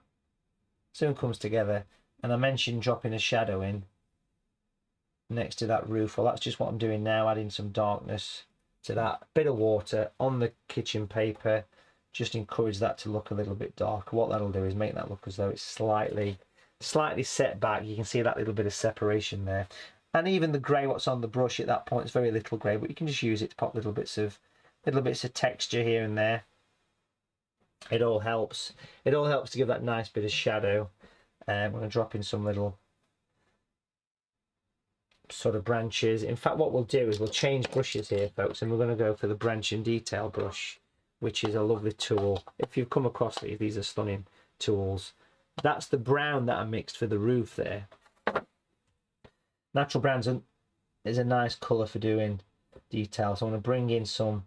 Soon comes together. And I mentioned dropping a shadow in next to that roof. Well, that's just what I'm doing now, adding some darkness to that. Bit of water on the kitchen paper. Just encourage that to look a little bit darker. What that'll do is make that look as though it's slightly set back. You can see that little bit of separation there. And even the grey, what's on the brush at that point, is very little grey, but you can just use it to pop little bits of texture here and there. It all helps. It all helps to give that nice bit of shadow. I'm going to drop in some little sort of branches. In fact, what we'll do is we'll change brushes here, folks, and we're going to go for the branch and detail brush which is a lovely tool. If you've come across these are stunning tools. That's the brown that I mixed for the roof there. Natural browns is a nice colour for doing details. I want to bring in some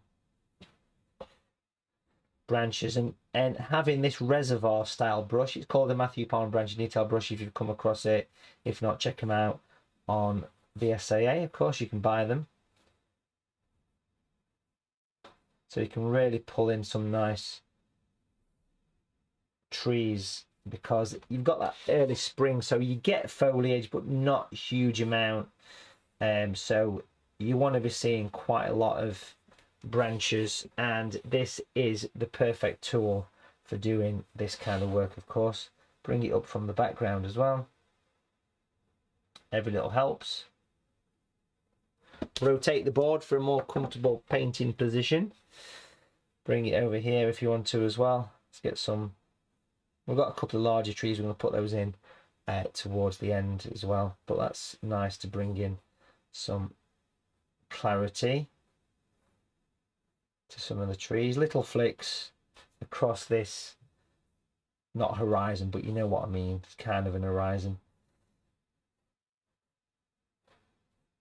branches and having this reservoir style brush. It's called the Matthew Palmer branch detail brush if you've come across it. If not, check them out on VSAA. Of course, you can buy them. So you can really pull in some nice trees because you've got that early spring, so you get foliage but not a huge amount. So you want to be seeing quite a lot of branches, and this is the perfect tool for doing this kind of work. Of course, bring it up from the background as well. Every little helps. Rotate the board for a more comfortable painting position. Bring it over here if you want to as well. Let's get some. We've got a couple of larger trees. We're going to put those in towards the end as well, but that's nice to bring in some clarity to some of the trees. Little flicks across this, not horizon, but you know what I mean. It's kind of an horizon.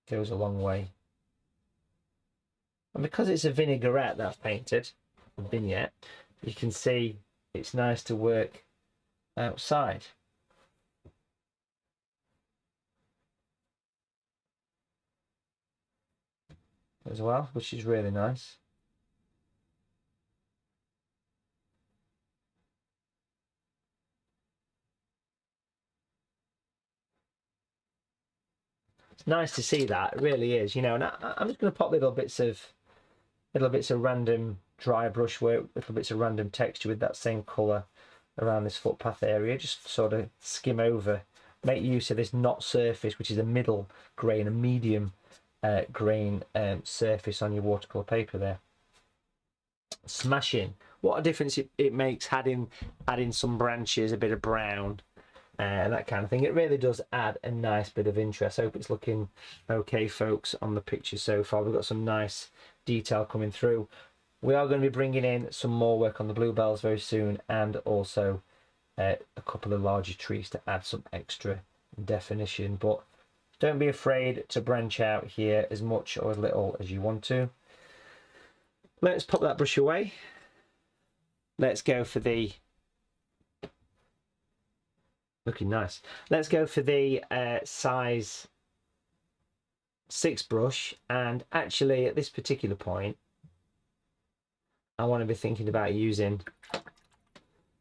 Goes a long way. And because it's a vinaigrette that's painted, a vignette, you can see it's nice to work outside. As well, which is really nice. It's nice to see that, it really is, you know. And I'm just going to pop little bits of random dry brush work, little bits of random texture with that same colour around this footpath area. Just sort of skim over, make use of this knot surface, which is a middle grain, a medium grain surface on your watercolour paper there. Smashing. What a difference it makes adding some branches, a bit of brown, and that kind of thing. It really does add a nice bit of interest. I hope it's looking okay, folks, on the picture so far. We've got some nice detail coming through. We are going to be bringing in some more work on the bluebells very soon, and also a couple of larger trees to add some extra definition. But don't be afraid to branch out here as much or as little as you want to. Let's pop that brush away. Let's go for the, looking nice. Let's go for the size 6 brush, and actually at this particular point I want to be thinking about using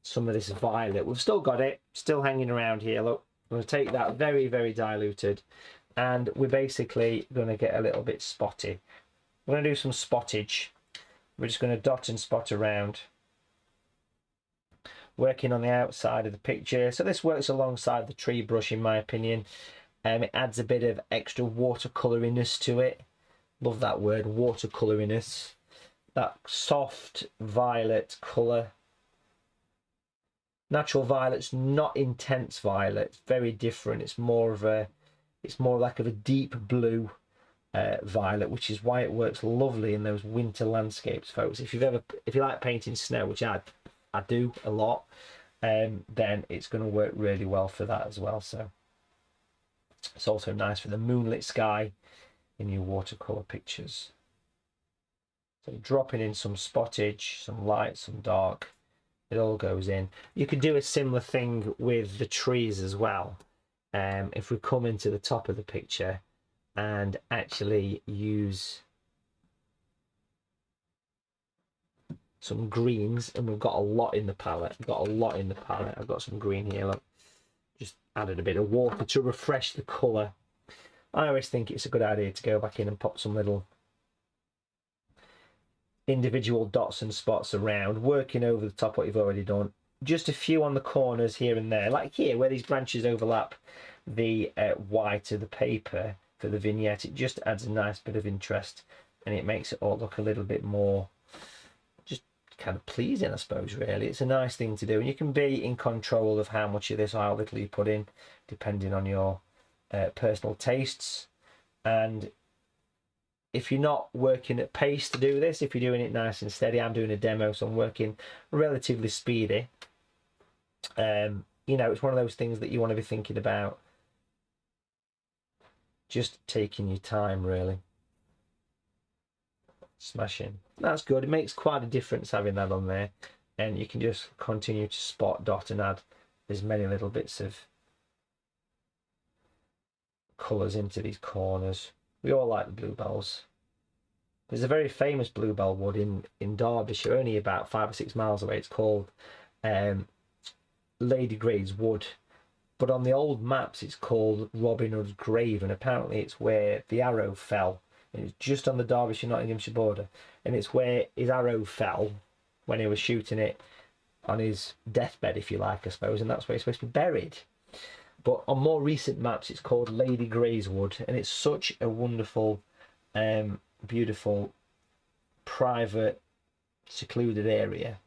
some of this violet. We've still got it, still hanging around here. Look, I'm going to take that very, very diluted, and we're basically going to get a little bit spotty. We're going to do some spottage. We're just going to dot and spot around, working on the outside of the picture. So this works alongside the tree brush, in my opinion. It adds a bit of extra watercoloriness to it. Love that word, watercoloriness. That soft violet colour. Natural violet's not intense violet. It's very different. It's more like of a deep blue violet, which is why it works lovely in those winter landscapes, folks. If you like painting snow, which I do a lot, then it's going to work really well for that as well. So it's also nice for the moonlit sky in your watercolor pictures. So dropping in some spottage, some light, some dark, it all goes in. You could do a similar thing with the trees as well. If we come into the top of the picture and actually use some greens, and we've got a lot in the palette. I've got some green here. Look, just added a bit of water to refresh the colour. I always think it's a good idea to go back in and pop some little individual dots and spots around, working over the top what you've already done. Just a few on the corners here and there, like here where these branches overlap the white of the paper for the vignette. It just adds a nice bit of interest, and it makes it all look a little bit more just kind of pleasing, I suppose. Really, it's a nice thing to do, and you can be in control of how much of this or how little you put in, depending on your personal tastes. And if you're not working at pace to do this, if you're doing it nice and steady, I'm doing a demo, so I'm working relatively speedy. You know, it's one of those things that you want to be thinking about. Just taking your time, really. Smashing. That's good. It makes quite a difference having that on there. And you can just continue to spot, dot, and add as many little bits of colours into these corners. We all like the bluebells. There's a very famous bluebell wood in Derbyshire, only about 5 or 6 miles away. It's called Lady Grey's Wood. But on the old maps, it's called Robin Hood's Grave, and apparently it's where the arrow fell. And it's just on the Derbyshire-Nottinghamshire border, and it's where his arrow fell when he was shooting it on his deathbed, if you like, I suppose, and that's where he's supposed to be buried. But on more recent maps, it's called Lady Grey's Wood, and it's such a wonderful, beautiful, private, secluded area.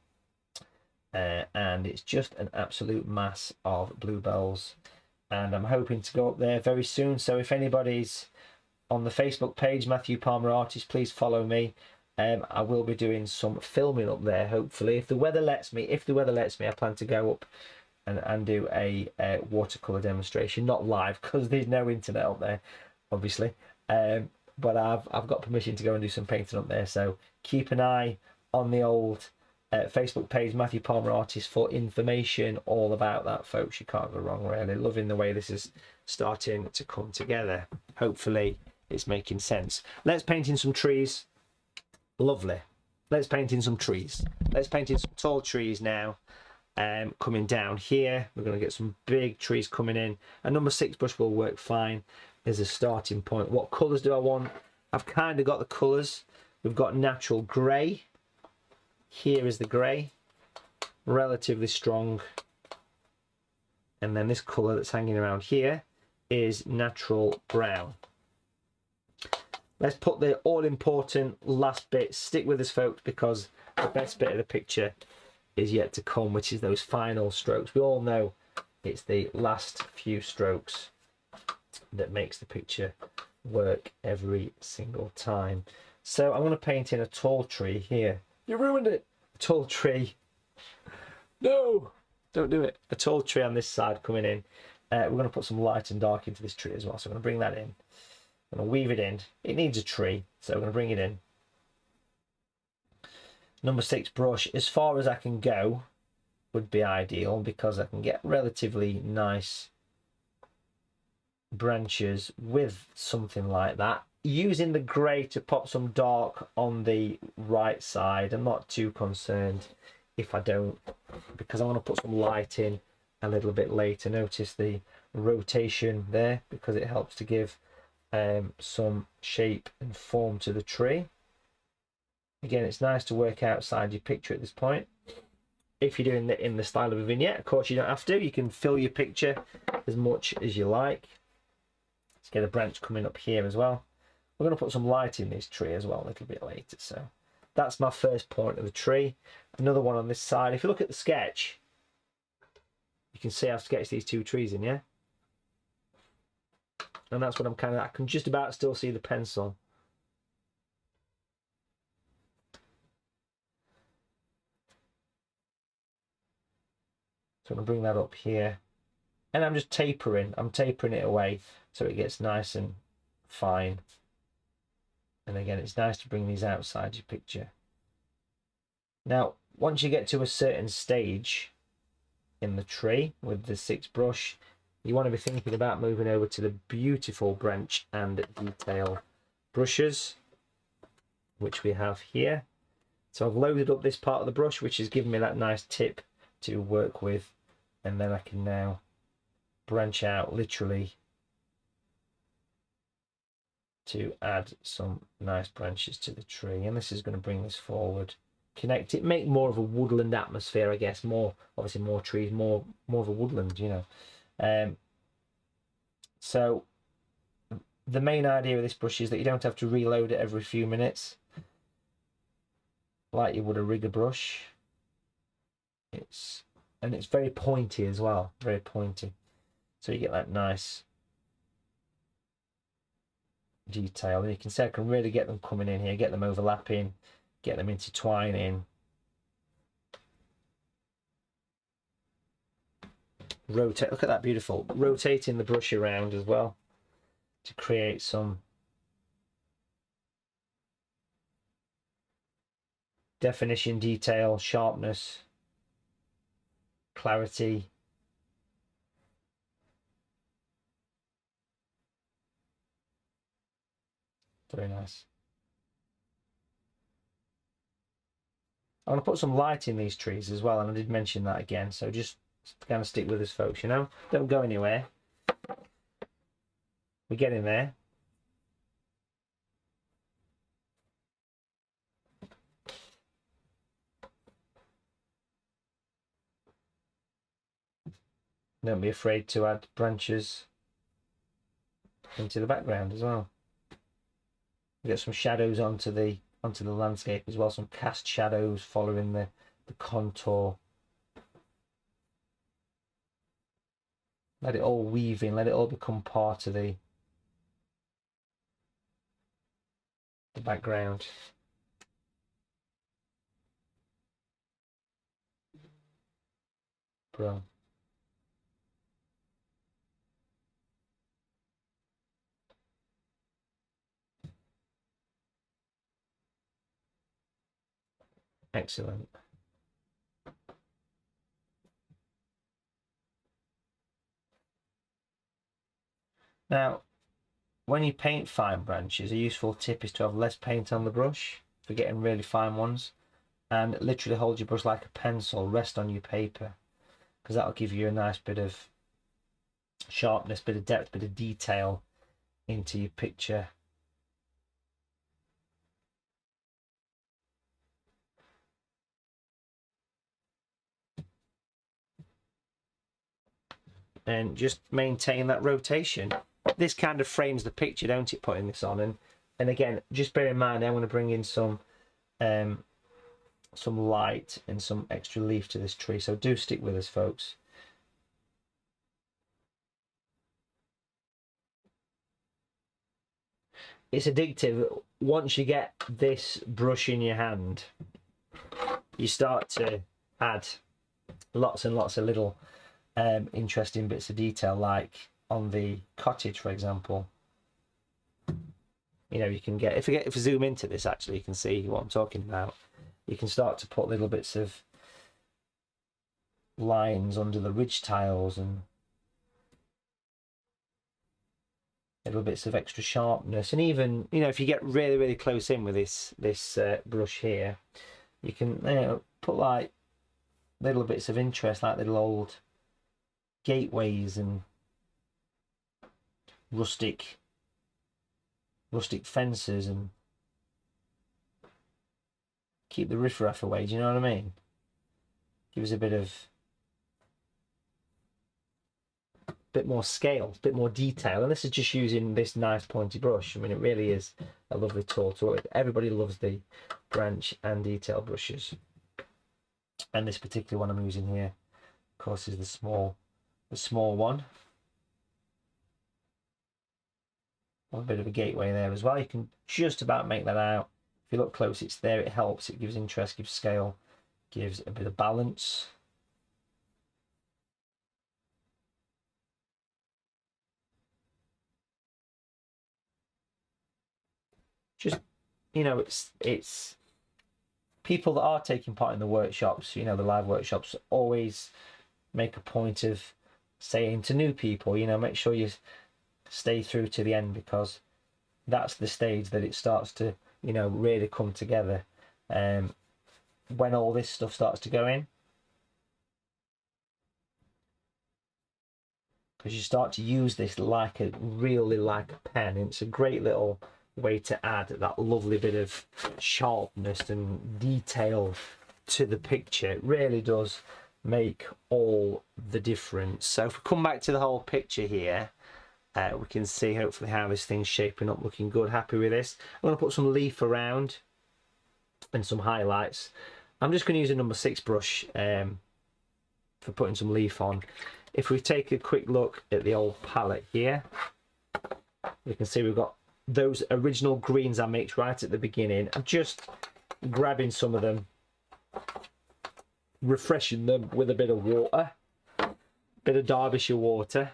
And it's just an absolute mass of bluebells, and I'm hoping to go up there very soon. So if anybody's on the Facebook page, Matthew Palmer Artist, please follow me. I will be doing some filming up there, hopefully, if the weather lets me. I plan to go up and do a watercolour demonstration, not live because there's no internet up there, obviously. But I've got permission to go and do some painting up there, so keep an eye on the old Facebook page, Matthew Palmer Artist, for information all about that, folks. You can't go wrong, really. Loving the way this is starting to come together. Hopefully it's making sense. Let's paint in some trees. Lovely. Let's paint in some trees. Let's paint in some tall trees now. Coming down here, we're going to get some big trees coming in. A number 6 brush will work fine as a starting point. What colours do I want? I've kind of got the colours. We've got natural grey. Here is the grey, relatively strong. And then this colour that's hanging around here is natural brown. Let's put the all-important last bit. Stick with us, folks, because the best bit of the picture is yet to come, which is those final strokes. We all know it's the last few strokes that makes the picture work every single time. So I'm going to paint in a tall tree here. You ruined it. A tall tree. No, don't do it. A tall tree on this side coming in. We're going to put some light and dark into this tree as well. So I'm going to bring that in. I'm going to weave it in. It needs a tree, so I'm going to bring it in. Number 6 brush, as far as I can go, would be ideal because I can get relatively nice branches with something like that. Using the grey to pop some dark on the right side. I'm not too concerned if I don't, because I want to put some light in a little bit later. Notice the rotation there because it helps to give some shape and form to the tree. Again, it's nice to work outside your picture at this point. If you're doing it in the style of a vignette, of course you don't have to. You can fill your picture as much as you like. Let's get a branch coming up here as well. We're going to put some light in this tree as well a little bit later. So that's my first point of the tree. Another one on this side. If you look at the sketch, you can see I've sketched these 2 trees in, yeah? And that's what I can just about still see the pencil. So I'm going to bring that up here. And I'm just tapering. I'm tapering it away so it gets nice and fine. And again, it's nice to bring these outside your picture. Now, once you get to a certain stage in the tree with the 6 brush, you want to be thinking about moving over to the beautiful branch and detail brushes, which we have here. So I've loaded up this part of the brush, which has given me that nice tip to work with, and then I can now branch out literally to add some nice branches to the tree. And this is going to bring this forward, connect it, make more of a woodland atmosphere, I guess. More, obviously more trees, more of a woodland, you know. So the main idea of this brush is that you don't have to reload it every few minutes like you would a rigger brush. It's very pointy as well, very pointy. So you get that nice detail. And you can see I can really get them coming in here, get them overlapping, get them intertwining. Rotate, look at that, beautiful. Rotating the brush around as well to create some definition, detail, sharpness, clarity. Very nice. I want to put some light in these trees as well, and I did mention that again, so just kind of stick with us, folks, you know? Don't go anywhere. We're getting there. Don't be afraid to add branches into the background as well. Get some shadows onto the landscape as well, some cast shadows following the contour. Let it all weave in, let it all become part of the background. Bro. Excellent. Now, when you paint fine branches, a useful tip is to have less paint on the brush for getting really fine ones, and literally hold your brush like a pencil, rest on your paper, because that'll give you a nice bit of sharpness, bit of depth, bit of detail into your picture. And just maintain that rotation. This kind of frames the picture, don't it, putting this on? And again, just bear in mind, I'm going to bring in some light and some extra leaf to this tree, so do stick with us, folks. It's addictive. Once you get this brush in your hand, you start to add lots and lots of little interesting bits of detail, like on the cottage, for example. You know, you can get, if you zoom into this, actually, you can see what I'm talking about. You can start to put little bits of lines under the ridge tiles and little bits of extra sharpness. And even, you know, if you get really, really close in with this brush here, you can put like little bits of interest, like little old gateways and rustic fences, and keep the riffraff away. Do you know what I mean? Give us a bit more scale, a bit more detail. And this is just using this nice pointy brush. I mean, it really is a lovely tool to work with. Everybody loves the branch and detail brushes, and this particular one I'm using here, of course, is the small one. A bit of a gateway there as well. You can just about make that out. If you look close, it's there. It helps. It gives interest, gives scale, gives a bit of balance. Just, you know, it's people that are taking part in the workshops, you know, the live workshops, always make a point of saying to new people, you know, make sure you stay through to the end, because that's the stage that it starts to, you know, really come together. When all this stuff starts to go in, because you start to use this really like a pen, and it's a great little way to add that lovely bit of sharpness and detail to the picture. It really does make all the difference. So if we come back to the whole picture here, we can see hopefully how this thing's shaping up, looking good. Happy with this. I'm going to put some leaf around and some highlights. I'm just going to use a number 6 brush for putting some leaf on. If we take a quick look at the old palette here, we can see we've got those original greens I mixed right at the beginning. I'm just grabbing some of them, refreshing them with a bit of water, bit of Derbyshire water,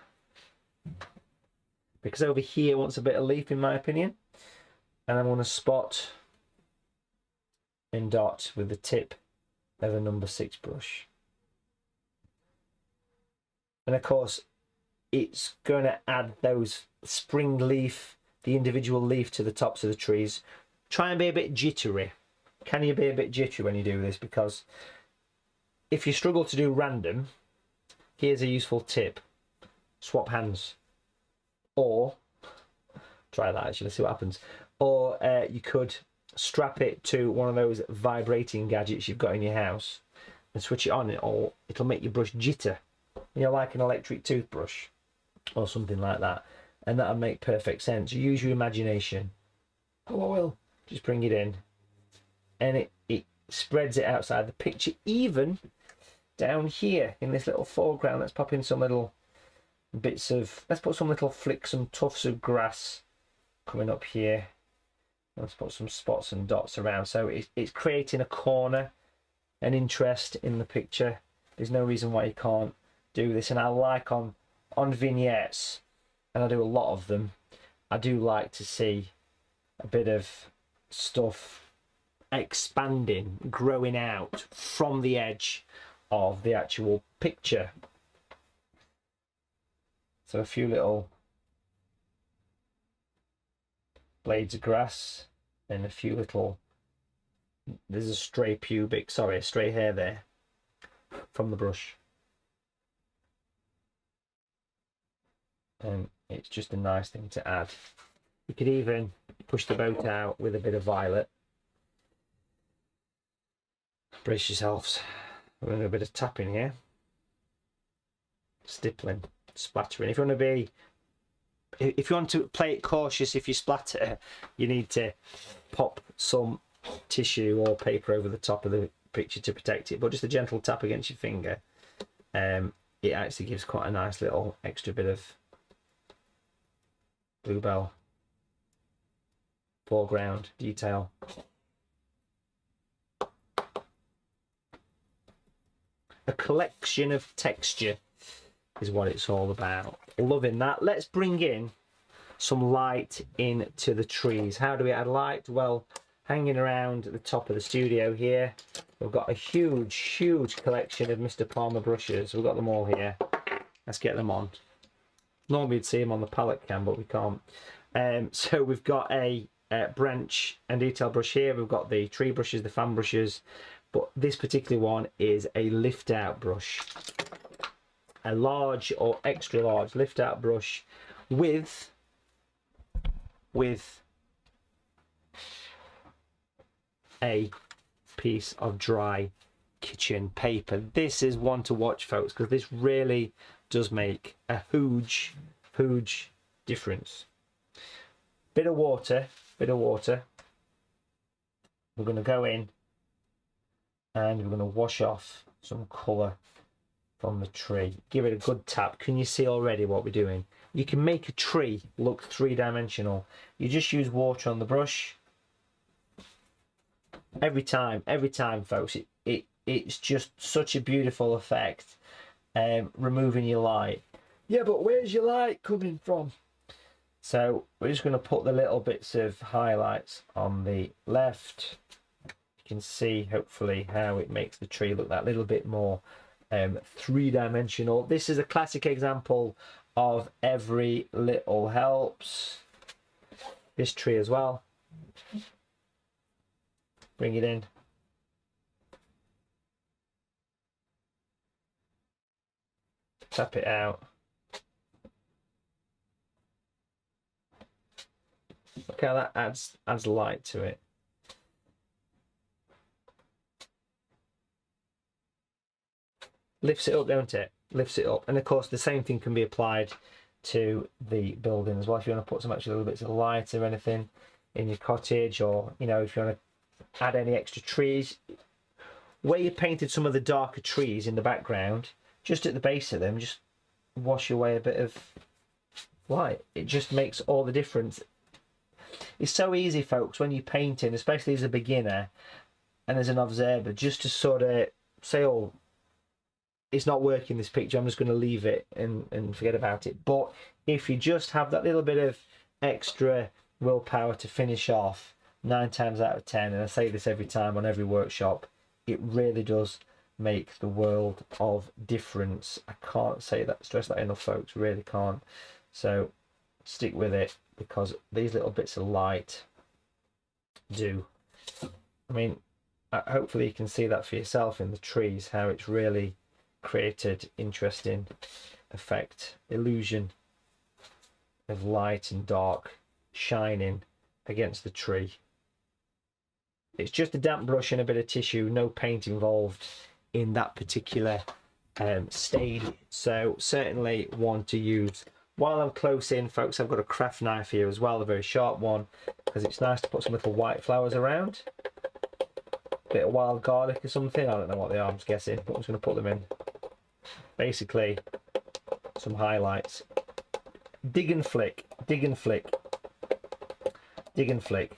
because over here wants a bit of leaf in my opinion. And I'm going to spot and dot with the tip of a number 6 brush. And of course it's going to add those spring leaf, the individual leaf to the tops of the trees. Try and be a bit jittery. Can you be a bit jittery when you do this? Because if you struggle to do random, here's a useful tip. Swap hands. Or, try that actually, see what happens. Or you could strap it to one of those vibrating gadgets you've got in your house and switch it on, or it'll make your brush jitter. You know, like an electric toothbrush or something like that. And that'll make perfect sense. Use your imagination. Oh, I will. Just bring it in. And it spreads it outside the picture, even down here in this little foreground. Let's pop in some little bits of, let's put some little flicks, some tufts of grass coming up here. Let's put some spots and dots around. So it's creating a corner, an interest in the picture. There's no reason why you can't do this. And I like on vignettes, and I do a lot of them, I do like to see a bit of stuff expanding, growing out from the edge of the actual picture. So a few little blades of grass and a few little, there's a stray hair there from the brush. And it's just a nice thing to add. You could even push the boat out with a bit of violet. Brace yourselves. We're going to do a bit of tapping here. Stippling, splattering. If you want to play it cautious, if you splatter, you need to pop some tissue or paper over the top of the picture to protect it. But just a gentle tap against your finger, it actually gives quite a nice little extra bit of Bluebell foreground detail. A collection of texture is what it's all about. Loving that. Let's bring in some light into the trees. How do we add light? Well, hanging around the top of the studio here, we've got a huge collection of Mr. Palmer brushes. We've got them all here. Let's get them on. Normally you'd see them on the palette cam, but we can't. So we've got a branch and detail brush here. We've got the tree brushes, the fan brushes, but this particular one is a lift out brush. A large or extra large lift out brush with a piece of dry kitchen paper. This is one to watch, folks, because this really does make a huge difference. Bit of water. We're going to go in and we're going to wash off some colour from the tree. Give it a good tap. Can you see already what we're doing? You can make a tree look three-dimensional. You just use water on the brush. Every time, folks. It's just such a beautiful effect. Removing your light. Yeah, but where's your light coming from? So we're just going to put the little bits of highlights on the left. You can see hopefully how it makes the tree look that little bit more three-dimensional. This is a classic example of every little helps. This tree as well. Bring it in. Tap it out. Look how that adds light to it. Lifts it up, don't it? Lifts it up. And of course the same thing can be applied to the building as well. If you want to put some extra little bits of light or anything in your cottage, or you know, if you want to add any extra trees, where you painted some of the darker trees in the background, just at the base of them, just wash away a bit of light. It just makes all the difference. It's so easy, folks, when you're painting, especially as a beginner and as an observer, just to sort of say, oh, it's not working, this picture, I'm just going to leave it and forget about it. But if you just have that little bit of extra willpower to finish off, 9 times out of 10, and I say this every time on every workshop, it really does make the world of difference. I can't stress that enough, folks, really can't. So stick with it, because these little bits of light do, I mean, hopefully you can see that for yourself in the trees, how it's really created interesting effect, illusion of light and dark shining against the tree. It's just a damp brush and a bit of tissue, no paint involved in that particular stage, so certainly one to use. While I'm close in, folks, I've got a craft knife here as well, a very sharp one, because it's nice to put some little white flowers around. Bit of wild garlic or something, I don't know what they are, I'm just guessing, but I'm just going to put them in. Basically, some highlights. Dig and flick, dig and flick, dig and flick.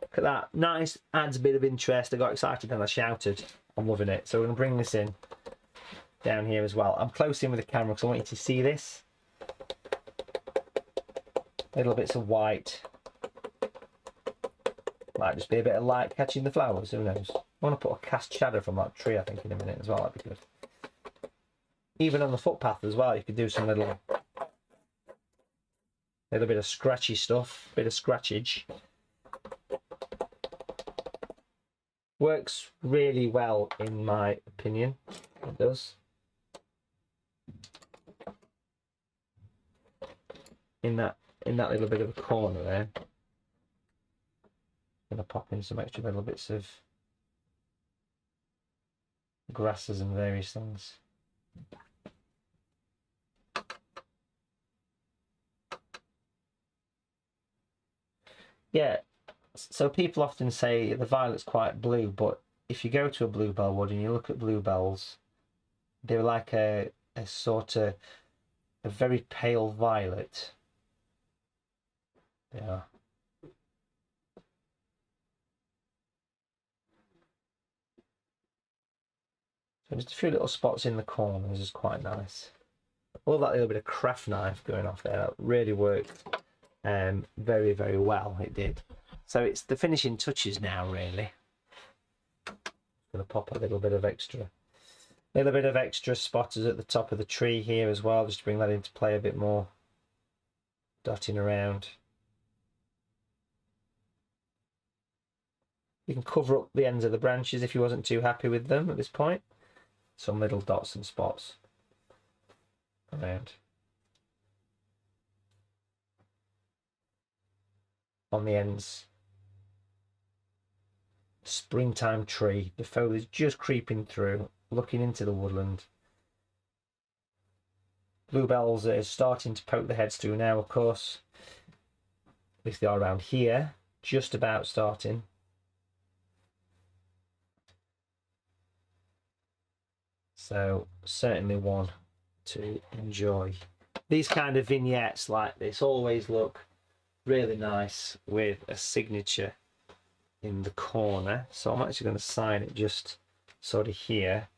Look at that, nice, adds a bit of interest. I got excited and I shouted. I'm loving it. So we're going to bring this in down here as well. I'm close in with the camera because I want you to see this. Little bits of white. Might just be a bit of light catching the flowers, who knows. I want to put a cast shadow from that tree, I think, in a minute as well. That'd be good. Even on the footpath as well, you could do some little bit of scratchy stuff, bit of scratchage. Works really well, in my opinion. It does. In that little bit of a corner there. I'm going to pop in some extra little bits of grasses and various things. Yeah, so people often say the violet's quite blue, but if you go to a bluebell wood and you look at bluebells, they're like a sort of a very pale violet. Yeah. So just a few little spots in the corners is quite nice. I love that little bit of craft knife going off there. That really worked very, very well. It did. So it's the finishing touches now, really. I'm going to pop a little bit of extra spotters at the top of the tree here as well, just to bring that into play a bit more. Dotting around. You can cover up the ends of the branches if you wasn't too happy with them at this point. Some little dots and spots around. On the ends. Springtime tree, the foliage just creeping through, looking into the woodland. Bluebells are starting to poke their heads through now, of course. At least they are around here, just about starting. So certainly one to enjoy. These kind of vignettes like this always look really nice with a signature in the corner. So I'm actually going to sign it just sort of here.